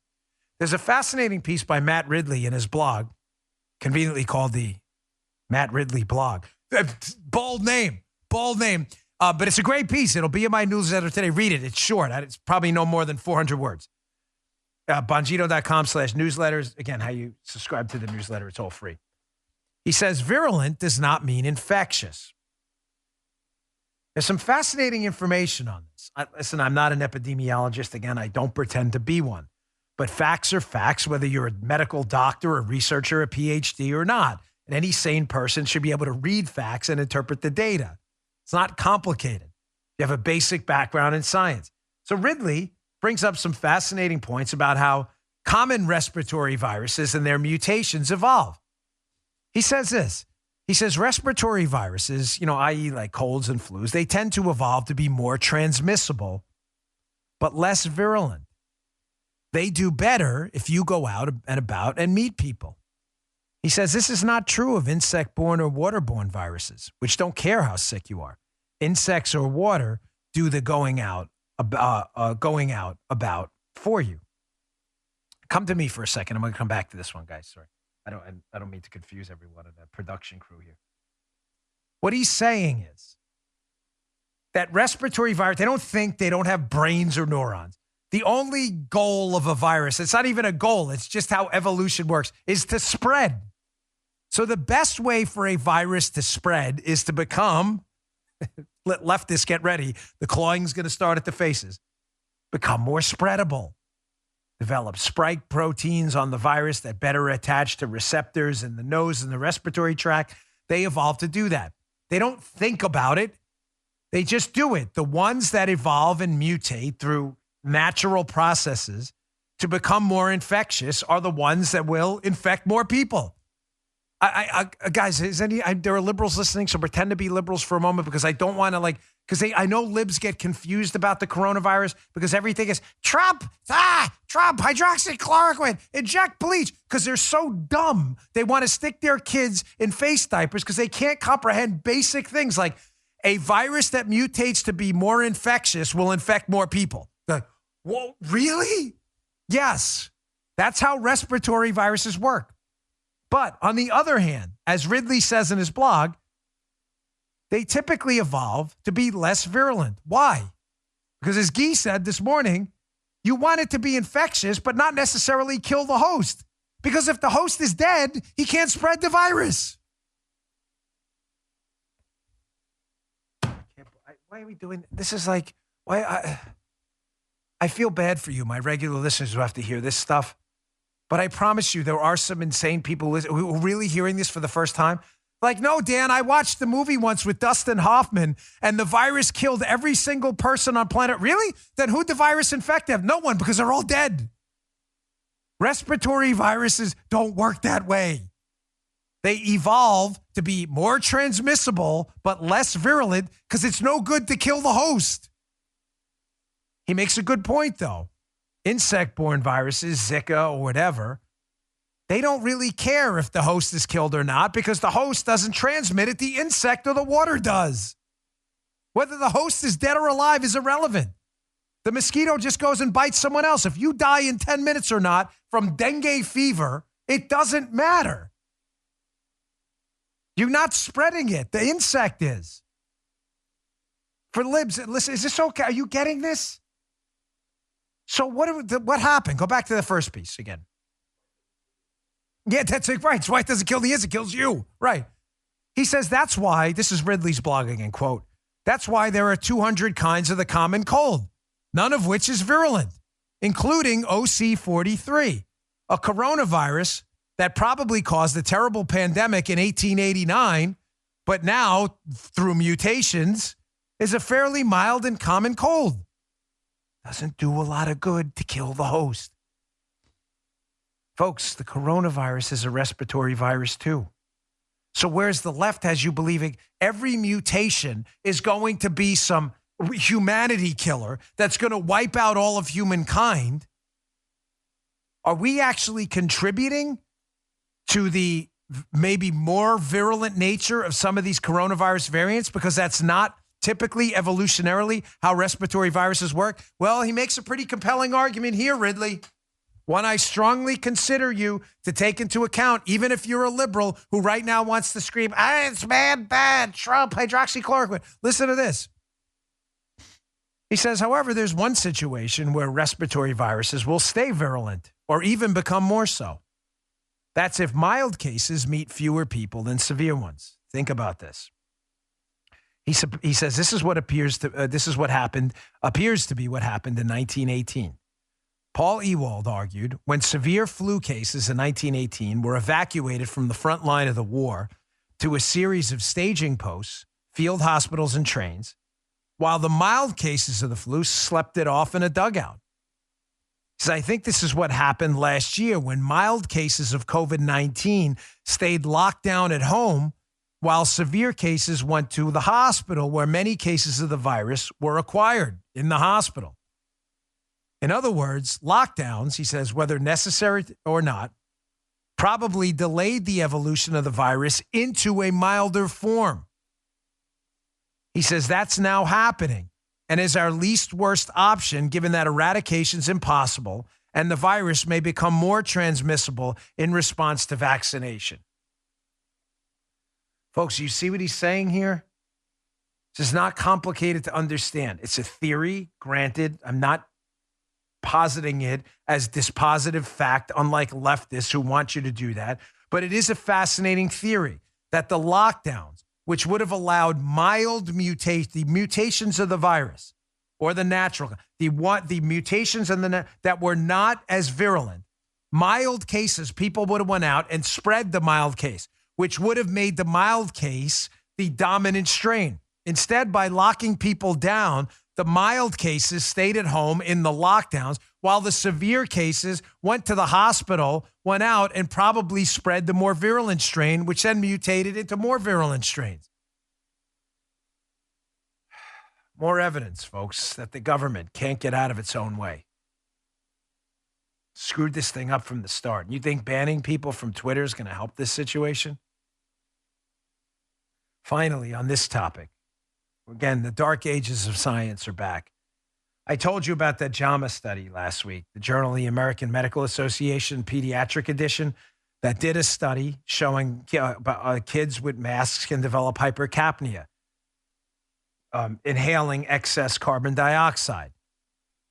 There's a fascinating piece by Matt Ridley in his blog, conveniently called the Matt Ridley blog. Bold name. But it's a great piece. It'll be in my newsletter today. Read it. It's short. It's probably no more than 400 words. Bongino.com/newsletters. Again, how you subscribe to the newsletter. It's all free. He says, virulent does not mean infectious. There's some fascinating information on this. Listen, I'm not an epidemiologist. Again, I don't pretend to be one. But facts are facts, whether you're a medical doctor, a researcher, a PhD or not. And any sane person should be able to read facts and interpret the data. It's not complicated. You have a basic background in science. So Ridley brings up some fascinating points about how common respiratory viruses and their mutations evolve. He says this. He says respiratory viruses, i.e. like colds and flus, they tend to evolve to be more transmissible, but less virulent. They do better if you go out and about and meet people. He says this is not true of insect-borne or waterborne viruses, which don't care how sick you are. Insects or water do the going out about for you. Come to me for a second. I'm going to come back to this one, guys. Sorry. I don't mean to confuse everyone in the production crew here. What he's saying is that respiratory virus, they don't have brains or neurons. The only goal of a virus, it's not even a goal, it's just how evolution works, is to spread. So the best way for a virus to spread is to become, let leftists get ready, the clawing's going to start at the faces, become more spreadable. Develop spike proteins on the virus that better attach to receptors in the nose and the respiratory tract. They evolve to do that. They don't think about it. They just do it. The ones that evolve and mutate through natural processes to become more infectious are the ones that will infect more people. Guys, there are liberals listening, so pretend to be liberals for a moment because I don't want to I know libs get confused about the coronavirus because everything is Trump, hydroxychloroquine, inject bleach, because they're so dumb. They want to stick their kids in face diapers because they can't comprehend basic things like a virus that mutates to be more infectious will infect more people. Whoa, really? Yes, that's how respiratory viruses work. But on the other hand, as Ridley says in his blog, they typically evolve to be less virulent. Why? Because as Guy said this morning, you want it to be infectious, but not necessarily kill the host. Because if the host is dead, he can't spread the virus. Why are we doing this? Is like, why I feel bad for you, my regular listeners who have to hear this stuff. But I promise you, there are some insane people who are really hearing this for the first time. Like, no, Dan, I watched the movie once with Dustin Hoffman, and the virus killed every single person on planet. Really? Then who'd the virus infect? No one, because they're all dead. Respiratory viruses don't work that way. They evolve to be more transmissible, but less virulent, because it's no good to kill the host. He makes a good point, though. Insect-borne viruses, Zika or whatever, they don't really care if the host is killed or not because the host doesn't transmit it. The insect or the water does. Whether the host is dead or alive is irrelevant. The mosquito just goes and bites someone else. If you die in 10 minutes or not from dengue fever, it doesn't matter. You're not spreading it. The insect is. For libs, listen, is this okay? Are you getting this? So what happened? Go back to the first piece again. Yeah, that's it, right. So why it doesn't kill the insect, it kills you. Right. He says that's why, this is Ridley's blog again, quote, that's why there are 200 kinds of the common cold, none of which is virulent, including OC43, a coronavirus that probably caused a terrible pandemic in 1889, but now, through mutations, is a fairly mild and common cold. Doesn't do a lot of good to kill the host. Folks, the coronavirus is a respiratory virus too. So whereas the left has you believing every mutation is going to be some humanity killer that's going to wipe out all of humankind, are we actually contributing to the maybe more virulent nature of some of these coronavirus variants because that's not typically evolutionarily how respiratory viruses work? Well, he makes a pretty compelling argument here, Ridley. One I strongly consider you to take into account, even if you're a liberal who right now wants to scream, it's bad, Trump, hydroxychloroquine. Listen to this. He says, however, there's one situation where respiratory viruses will stay virulent or even become more so. That's if mild cases meet fewer people than severe ones. Think about this. He says this is what appears to be what happened in 1918. Paul Ewald argued when severe flu cases in 1918 were evacuated from the front line of the war to a series of staging posts, field hospitals, and trains, while the mild cases of the flu slept it off in a dugout. He says, I think this is what happened last year when mild cases of COVID-19 stayed locked down at home while severe cases went to the hospital where many cases of the virus were acquired in the hospital. In other words, lockdowns, he says, whether necessary or not, probably delayed the evolution of the virus into a milder form. He says that's now happening and is our least worst option given that eradication is impossible and the virus may become more transmissible in response to vaccination. Folks, you see what he's saying here? This is not complicated to understand. It's a theory, granted. I'm not positing it as dispositive fact, unlike leftists who want you to do that. But it is a fascinating theory that the lockdowns, which would have allowed mild the mutations of the virus or the natural, the mutations that were not as virulent, mild cases, people would have went out and spread the mild case, which would have made the mild case the dominant strain. Instead, by locking people down, the mild cases stayed at home in the lockdowns, while the severe cases went to the hospital, went out, and probably spread the more virulent strain, which then mutated into more virulent strains. More evidence, folks, that the government can't get out of its own way. Screwed this thing up from the start. You think banning people from Twitter is going to help this situation? Finally, on this topic, again, the dark ages of science are back. I told you about that JAMA study last week, the Journal of the American Medical Association Pediatric Edition, that did a study showing kids with masks can develop hypercapnia, inhaling excess carbon dioxide.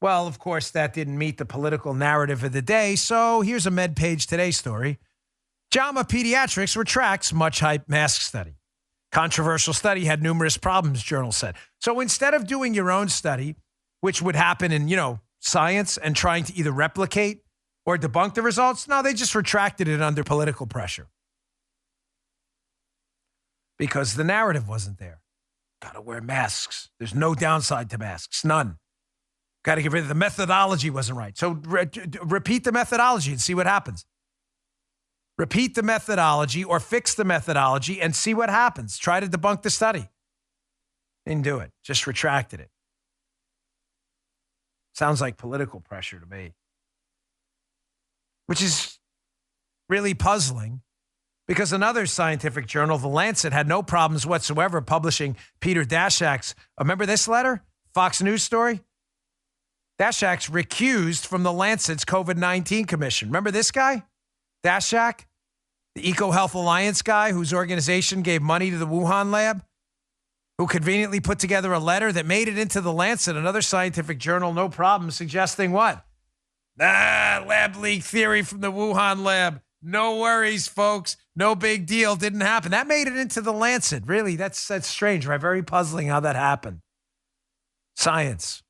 Well, of course, that didn't meet the political narrative of the day, so here's a MedPage Today story. JAMA Pediatrics retracts much hype mask study. Controversial study had numerous problems, Journal said. So instead of doing your own study, which would happen in, science and trying to either replicate or debunk the results, no, they just retracted it under political pressure. Because the narrative wasn't there. Got to wear masks. There's no downside to masks, none. Got to get rid of the methodology wasn't right. So repeat the methodology and see what happens. Repeat the methodology or fix the methodology and see what happens. Try to debunk the study. Didn't do it. Just retracted it. Sounds like political pressure to me. Which is really puzzling because another scientific journal, The Lancet, had no problems whatsoever publishing Peter Daszak's, remember this letter? Fox News story? Daszak's recused from The Lancet's COVID-19 commission. Remember this guy? Daszak, the EcoHealth Alliance guy whose organization gave money to the Wuhan lab, who conveniently put together a letter that made it into The Lancet, another scientific journal, no problem, suggesting what? Lab leak theory from the Wuhan lab. No worries, folks. No big deal. Didn't happen. That made it into The Lancet. Really, that's strange, right? Very puzzling how that happened. Science.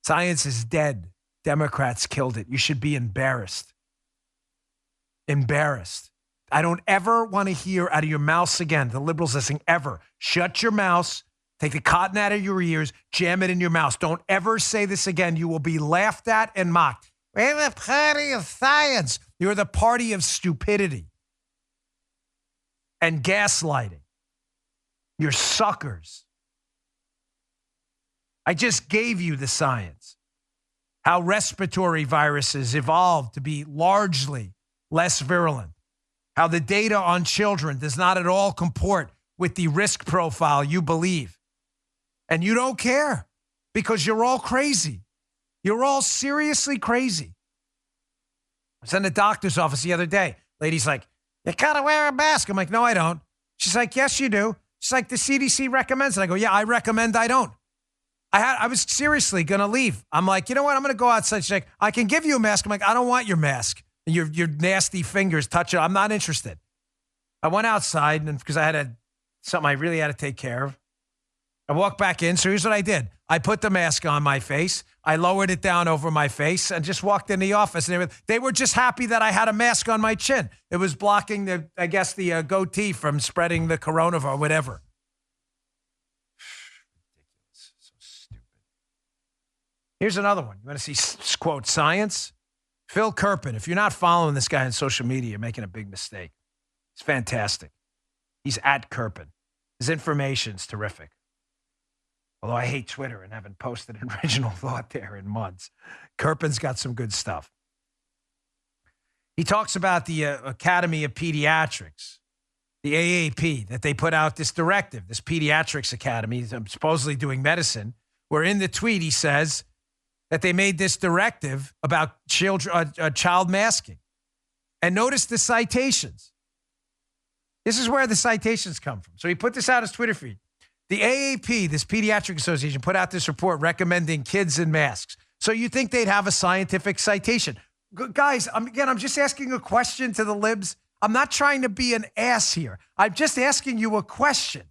Science is dead. Democrats killed it. You should be embarrassed. Embarrassed. I don't ever want to hear out of your mouths again, the liberals listening, ever. Shut your mouths, take the cotton out of your ears, jam it in your mouth. Don't ever say this again. You will be laughed at and mocked. We're the party of science. You're the party of stupidity and gaslighting. You're suckers. I just gave you the science. How respiratory viruses evolved to be largely less virulent. How the data on children does not at all comport with the risk profile you believe. And you don't care because you're all crazy. You're all seriously crazy. was in the doctor's office the other day. Lady's like, you got to wear a mask. I'm like, no, I don't. She's like, yes, you do. She's like, the CDC recommends it. I go, yeah, I recommend I don't. I was seriously going to leave. I'm like, you know what? I'm going to go outside. She's like, I can give you a mask. I'm like, I don't want your mask. Your nasty fingers touch it. I'm not interested. I went outside and because I had something I really had to take care of. I walked back in. So here's what I did. I put the mask on my face. I lowered it down over my face and just walked in the office. And they were just happy that I had a mask on my chin. It was blocking the goatee from spreading the coronavirus or whatever. Ridiculous. So stupid. Here's another one. You want to see, quote, science? Phil Kerpen. If you're not following this guy on social media, you're making a big mistake. It's fantastic. He's at Kerpen. His information's terrific. Although I hate Twitter and haven't posted an original thought there in months. Kerpen's got some good stuff. He talks about the Academy of Pediatrics, the AAP, that they put out this directive, this Pediatrics Academy, supposedly doing medicine, where in the tweet he says that they made this directive about child masking. And notice the citations. This is where the citations come from. So he put this out as Twitter feed. The AAP, this Pediatric Association, put out this report recommending kids in masks. So you think they'd have a scientific citation. Guys, I'm just asking a question to the libs. I'm not trying to be an ass here. I'm just asking you a question.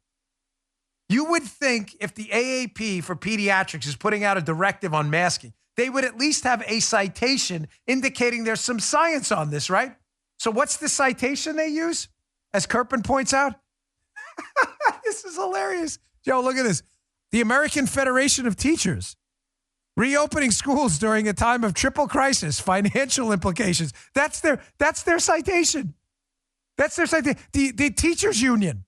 You would think if the AAP for pediatrics is putting out a directive on masking, they would at least have a citation indicating there's some science on this, right? So what's the citation they use? As Kerpen points out? This is hilarious. Joe, look at this. The American Federation of Teachers. Reopening schools during a time of triple crisis, financial implications. That's their citation. That's their citation. The teachers union.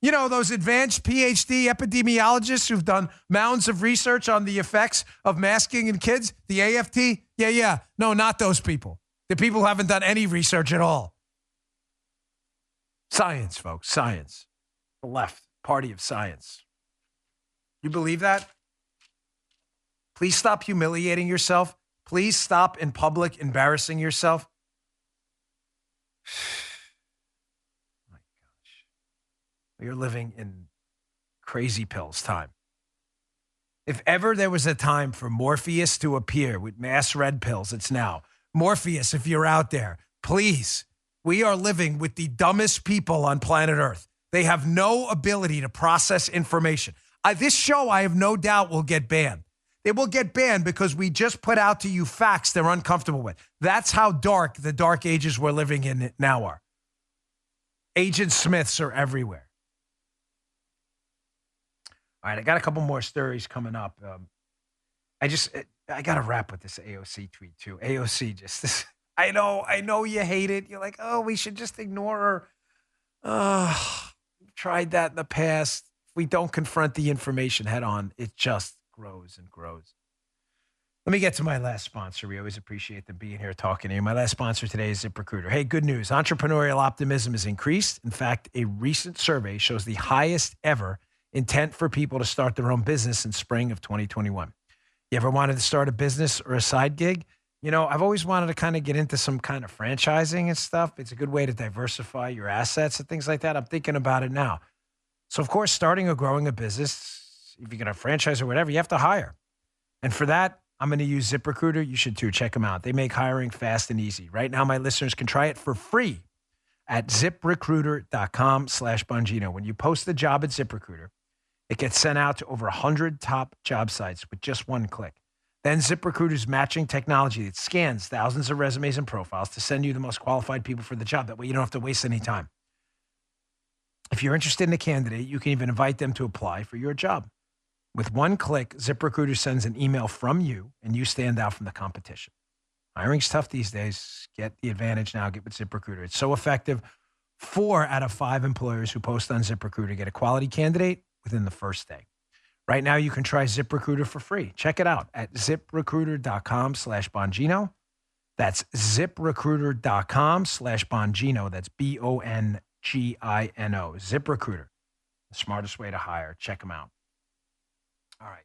You know, those advanced PhD epidemiologists who've done mounds of research on the effects of masking in kids. The AFT. Yeah. No, not those people. The people who haven't done any research at all. Science, folks. Science. The left. Party of science. You believe that? Please stop humiliating yourself. Please stop in public embarrassing yourself. My gosh. You're living in crazy pills time. If ever there was a time for Morpheus to appear with mass red pills, it's now. Morpheus, if you're out there, please. We are living with the dumbest people on planet Earth. They have no ability to process information. This show, I have no doubt, will get banned. It will get banned because we just put out to you facts they're uncomfortable with. That's how dark the dark ages we're living in now are. Agent Smiths are everywhere. All right, I got a couple more stories coming up. I got to wrap with this AOC tweet too. AOC just, I know you hate it. You're like, oh, we should just ignore her. We've tried that in the past. If we don't confront the information head on, it just grows and grows. Let me get to my last sponsor. We always appreciate them being here talking to you. My last sponsor today is ZipRecruiter. Hey, good news. Entrepreneurial optimism has increased. In fact, a recent survey shows the highest ever intent for people to start their own business in spring of 2021. You ever wanted to start a business or a side gig? You know, I've always wanted to kind of get into some kind of franchising and stuff. It's a good way to diversify your assets and things like that. I'm thinking about it now. So, of course, starting or growing a business, if you're going to franchise or whatever, you have to hire. And for that, I'm going to use ZipRecruiter. You should too. Check them out. They make hiring fast and easy. Right now, my listeners can try it for free at ZipRecruiter.com/Bongino. When you post the job at ZipRecruiter, it gets sent out to over 100 top job sites with just one click. Then ZipRecruiter's matching technology that scans thousands of resumes and profiles to send you the most qualified people for the job. That way you don't have to waste any time. If you're interested in a candidate, you can even invite them to apply for your job. With one click, ZipRecruiter sends an email from you, and you stand out from the competition. Hiring's tough these days. Get the advantage now. Get with ZipRecruiter. It's so effective. 4 out of 5 employers who post on ZipRecruiter get a quality candidate within the first day. Right now, you can try ZipRecruiter for free. Check it out at ZipRecruiter.com/Bongino. That's ZipRecruiter.com/Bongino. That's BONGINO. ZipRecruiter, the smartest way to hire. Check them out. All right.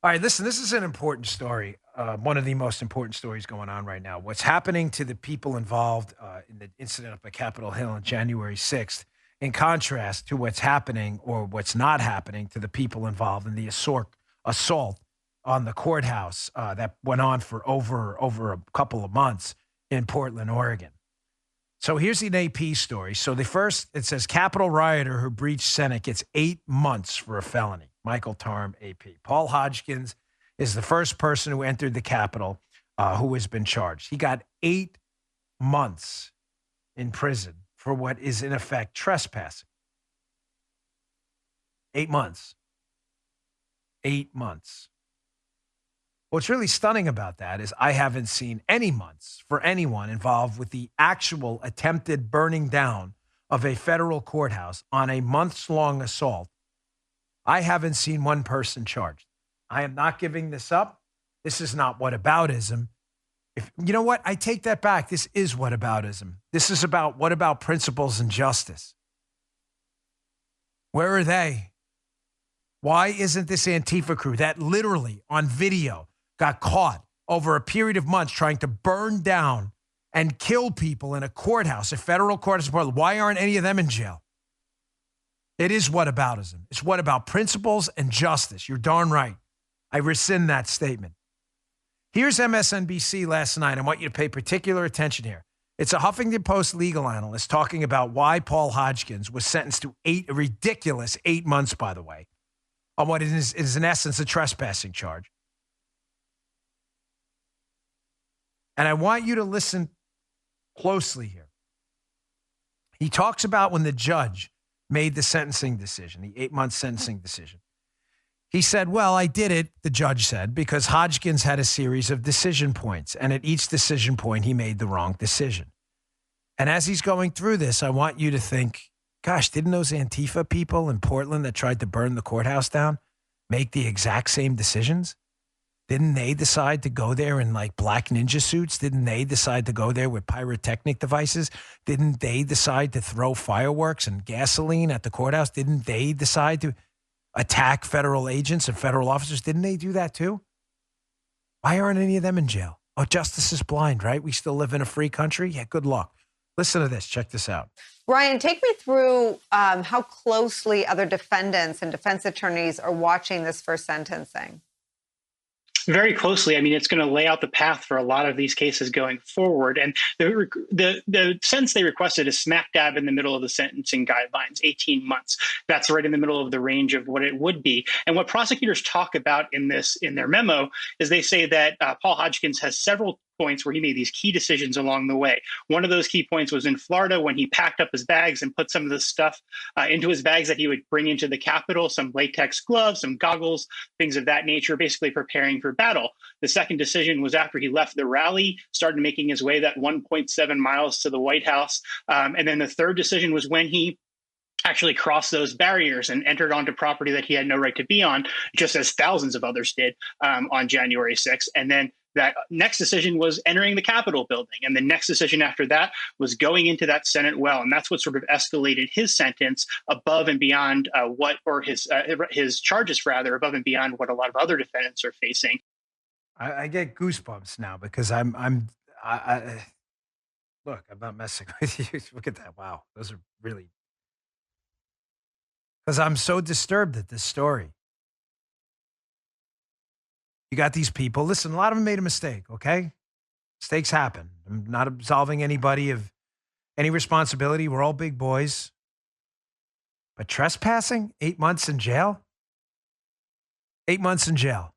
All right, listen, this is an important story. One of the most important stories going on right now. What's happening to the people involved in the incident up at Capitol Hill on January 6th, in contrast to what's happening or what's not happening to the people involved in the assault on the courthouse that went on for over a couple of months in Portland, Oregon. So here's the AP story. So it says Capitol rioter who breached Senate gets 8 months for a felony. Michael Tarm, AP. Paul Hodgkins is the first person who entered the Capitol who has been charged. He got 8 months in prison for what is in effect trespassing. 8 months. 8 months. What's really stunning about that is I haven't seen any months for anyone involved with the actual attempted burning down of a federal courthouse on a months-long assault. I haven't seen one person charged. I am not giving this up. This is not whataboutism. You know what? I take that back. This is whataboutism. This is about what about principles and justice? Where are they? Why isn't this Antifa crew that literally on video got caught over a period of months trying to burn down and kill people in a courthouse, a federal courthouse in Portland? Why aren't any of them in jail? It is whataboutism. It's what about principles and justice. You're darn right. I rescind that statement. Here's MSNBC last night. I want you to pay particular attention here. It's a Huffington Post legal analyst talking about why Paul Hodgkins was sentenced to a ridiculous 8 months, by the way, on what is in essence a trespassing charge. And I want you to listen closely here. He talks about when the judge made the sentencing decision, the 8-month sentencing decision. He said, well, I did it, the judge said, because Hodgkins had a series of decision points, and at each decision point, he made the wrong decision. And as he's going through this, I want you to think, gosh, didn't those Antifa people in Portland that tried to burn the courthouse down make the exact same decisions? Didn't they decide to go there in like black ninja suits? Didn't they decide to go there with pyrotechnic devices? Didn't they decide to throw fireworks and gasoline at the courthouse? Didn't they decide to attack federal agents and federal officers? Didn't they do that too? Why aren't any of them in jail? Oh, justice is blind, right? We still live in a free country? Yeah, good luck. Listen to this. Check this out. Ryan, take me through how closely other defendants and defense attorneys are watching this first sentencing. Very closely. I mean, it's going to lay out the path for a lot of these cases going forward. And the sentence they requested is smack dab in the middle of the sentencing guidelines, 18 months. That's right in the middle of the range of what it would be. And what prosecutors talk about in their memo is they say that Paul Hodgkins has several points where he made these key decisions along the way. One of those key points was in Florida when he packed up his bags and put some of the stuff into his bags that he would bring into the Capitol, some latex gloves, some goggles, things of that nature, basically preparing for battle. The second decision was after he left the rally, started making his way that 1.7 miles to the White House. And then the third decision was when he actually crossed those barriers and entered onto property that he had no right to be on, just as thousands of others did on January 6th. And then that next decision was entering the Capitol building. And the next decision after that was going into that Senate well. And that's what sort of escalated his sentence above and beyond his charges, rather, above and beyond what a lot of other defendants are facing. I get goosebumps now because look, I'm not messing with you. Look at that. Wow. Those are really, because I'm so disturbed at this story. You got these people. Listen, a lot of them made a mistake, okay? Mistakes happen. I'm not absolving anybody of any responsibility. We're all big boys. But trespassing? 8 months in jail? 8 months in jail.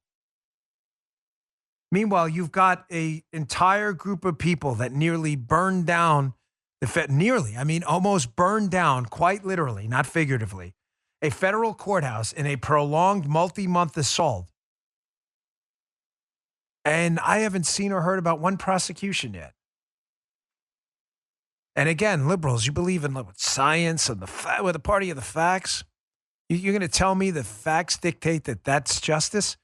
Meanwhile, you've got an entire group of people that nearly burned down, almost burned down, quite literally, not figuratively, a federal courthouse in a prolonged multi-month assault. And I haven't seen or heard about one prosecution yet. And again, liberals, you believe in science and we're the party of the facts. You're going to tell me the facts dictate that that's justice?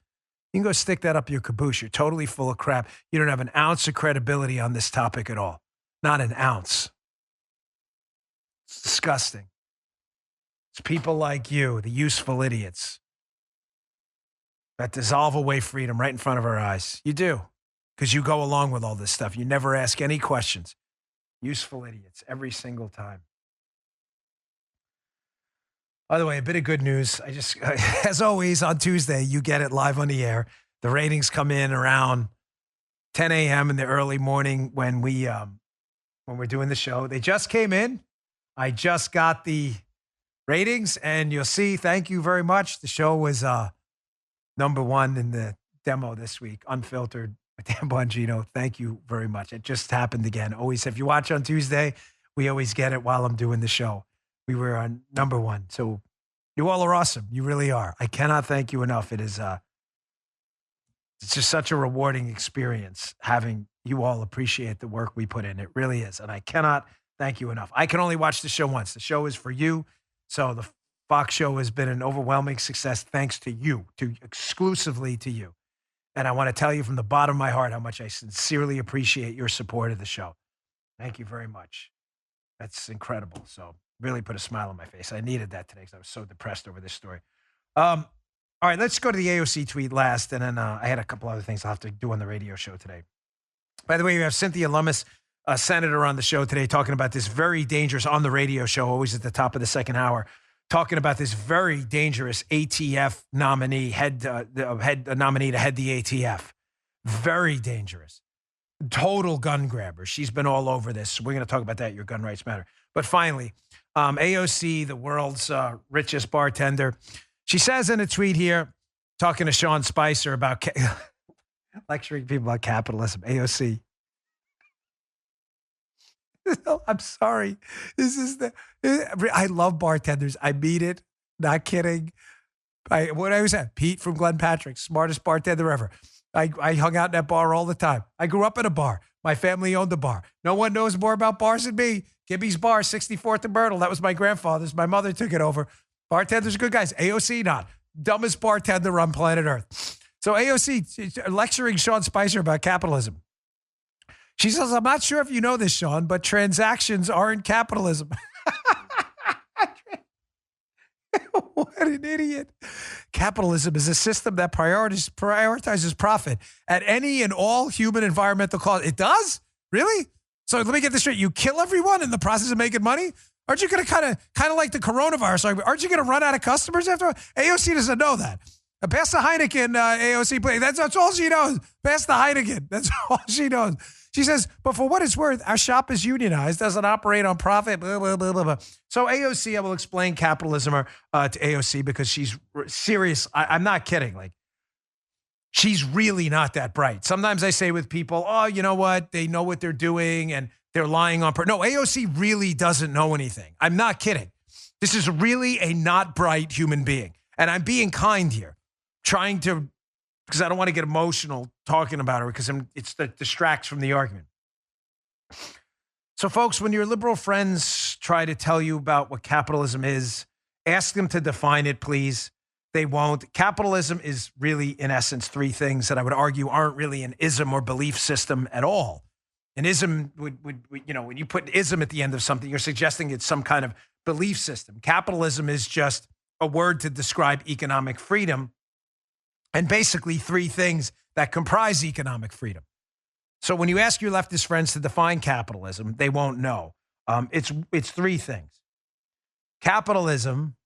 You can go stick that up your caboose. You're totally full of crap. You don't have an ounce of credibility on this topic at all. Not an ounce. It's disgusting. It's people like you, the useful idiots. that dissolve away freedom right in front of our eyes. You do, because you go along with all this stuff. You never ask any questions. Useful idiots every single time. By the way, a bit of good news. I just, as always, on Tuesday, you get it live on the air. The ratings come in around 10 a.m. in the early morning when we're doing the show. They just came in. I just got the ratings, and you'll see. Thank you very much. The show was number one in the demo this week, Unfiltered with Dan Bongino. Thank you very much. It just happened again. Always, if you watch on Tuesday, we always get it while I'm doing the show. We were on number one. So you all are awesome. You really are. I cannot thank you enough. It is, it's just such a rewarding experience having you all appreciate the work we put in. It really is. And I cannot thank you enough. I can only watch the show once. The show is for you. So the Fox show has been an overwhelming success thanks to you, exclusively to you. And I want to tell you from the bottom of my heart how much I sincerely appreciate your support of the show. Thank you very much. That's incredible. So really put a smile on my face. I needed that today because I was so depressed over this story. All right, let's go to the AOC tweet last, and then I had a couple other things I'll have to do on the radio show today. By the way, we have Cynthia Lummis, a senator, on the show today talking about this very dangerous, on the radio show, always at the top of the second hour, talking about this very dangerous ATF nominee, nominee to head the ATF. Very dangerous. Total gun grabber. She's been all over this. We're going to talk about that, your gun rights matter. But finally, AOC, the world's richest bartender, she says in a tweet here, talking to Sean Spicer about lecturing people about capitalism, AOC. I'm sorry. I love bartenders. I mean it. Not kidding. What I was at, Pete from Glen Patrick, smartest bartender ever. I hung out in that bar all the time. I grew up in a bar. My family owned a bar. No one knows more about bars than me. Gibby's Bar, 64th and Myrtle. That was my grandfather's. My mother took it over. Bartenders are good guys. AOC not. Dumbest bartender on planet Earth. So AOC lecturing Sean Spicer about capitalism. She says, I'm not sure if you know this, Sean, but transactions aren't capitalism. What an idiot. Capitalism is a system that prioritizes profit at any and all human environmental costs. It does? Really? So let me get this straight. You kill everyone in the process of making money? Aren't you going to kind of like the coronavirus? Aren't you going to run out of customers after? AOC doesn't know that. Pass the Heineken, AOC, please. That's all she knows. Pass the Heineken. That's all she knows. She says, but for what it's worth, our shop is unionized, doesn't operate on profit, blah, blah, blah, blah, blah. So AOC, I will explain capitalism to AOC because she's serious. I'm not kidding. Like, she's really not that bright. Sometimes I say with people, oh, you know what? They know what they're doing and they're lying on purpose. No, AOC really doesn't know anything. I'm not kidding. This is really a not bright human being. And I'm being kind here, trying to, because I don't want to get emotional talking about her because that distracts from the argument. So folks, when your liberal friends try to tell you about what capitalism is, ask them to define it, please. They won't. Capitalism is really, in essence, three things that I would argue aren't really an ism or belief system at all. An ism would when you put ism at the end of something, you're suggesting it's some kind of belief system. Capitalism is just a word to describe economic freedom, and basically three things that comprise economic freedom. So when you ask your leftist friends to define capitalism, they won't know. It's three things. Capitalism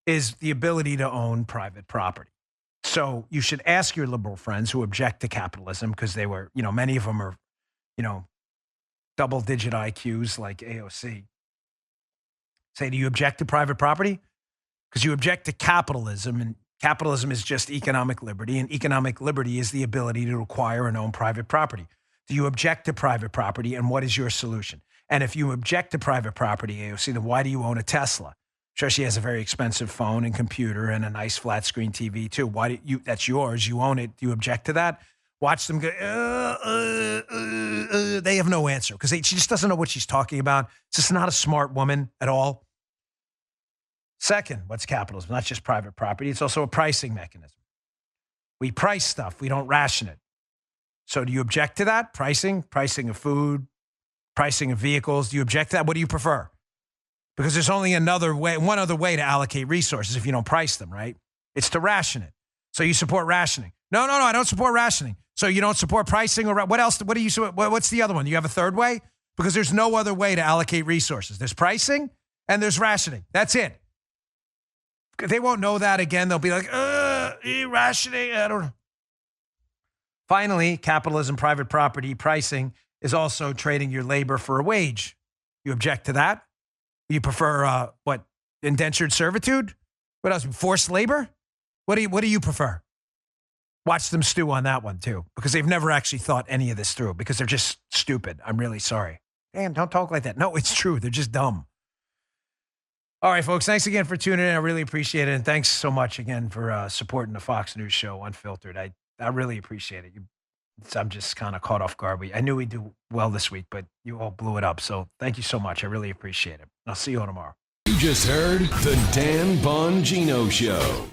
is the ability to own private property. So you should ask your liberal friends who object to capitalism, because they were, many of them are, double-digit IQs like AOC. Say, do you object to private property? Because you object to capitalism, and capitalism is just economic liberty, and economic liberty is the ability to acquire and own private property. Do you object to private property, and what is your solution? And if you object to private property, AOC, then why do you own a Tesla? Sure, she has a very expensive phone and computer and a nice flat screen TV too. Why do you? That's yours. You own it. Do you object to that? Watch them go. They have no answer because she just doesn't know what she's talking about. It's just not a smart woman at all. Second, what's capitalism? Not just private property. It's also a pricing mechanism. We price stuff. We don't ration it. So do you object to that? Pricing of food, pricing of vehicles. Do you object to that? What do you prefer? Because there's only one other way to allocate resources if you don't price them, right? It's to ration it. So you support rationing. No, I don't support rationing. So you don't support pricing or what else? What do you? What's the other one? You have a third way? Because there's no other way to allocate resources. There's pricing and there's rationing. That's it. They won't know that again. They'll be like, rationing. I don't know. Finally, capitalism, private property, pricing is also trading your labor for a wage. You object to that? You prefer indentured servitude? What else? Forced labor? What do you prefer? Watch them stew on that one too, because they've never actually thought any of this through, because they're just stupid. I'm really sorry. Damn, don't talk like that. No, it's true. They're just dumb. All right, folks, thanks again for tuning in. I really appreciate it. And thanks so much again for supporting the Fox News show, Unfiltered. I really appreciate it. I'm just kind of caught off guard. I knew we'd do well this week, but you all blew it up. So thank you so much. I really appreciate it. I'll see you all tomorrow. You just heard The Dan Bongino Show.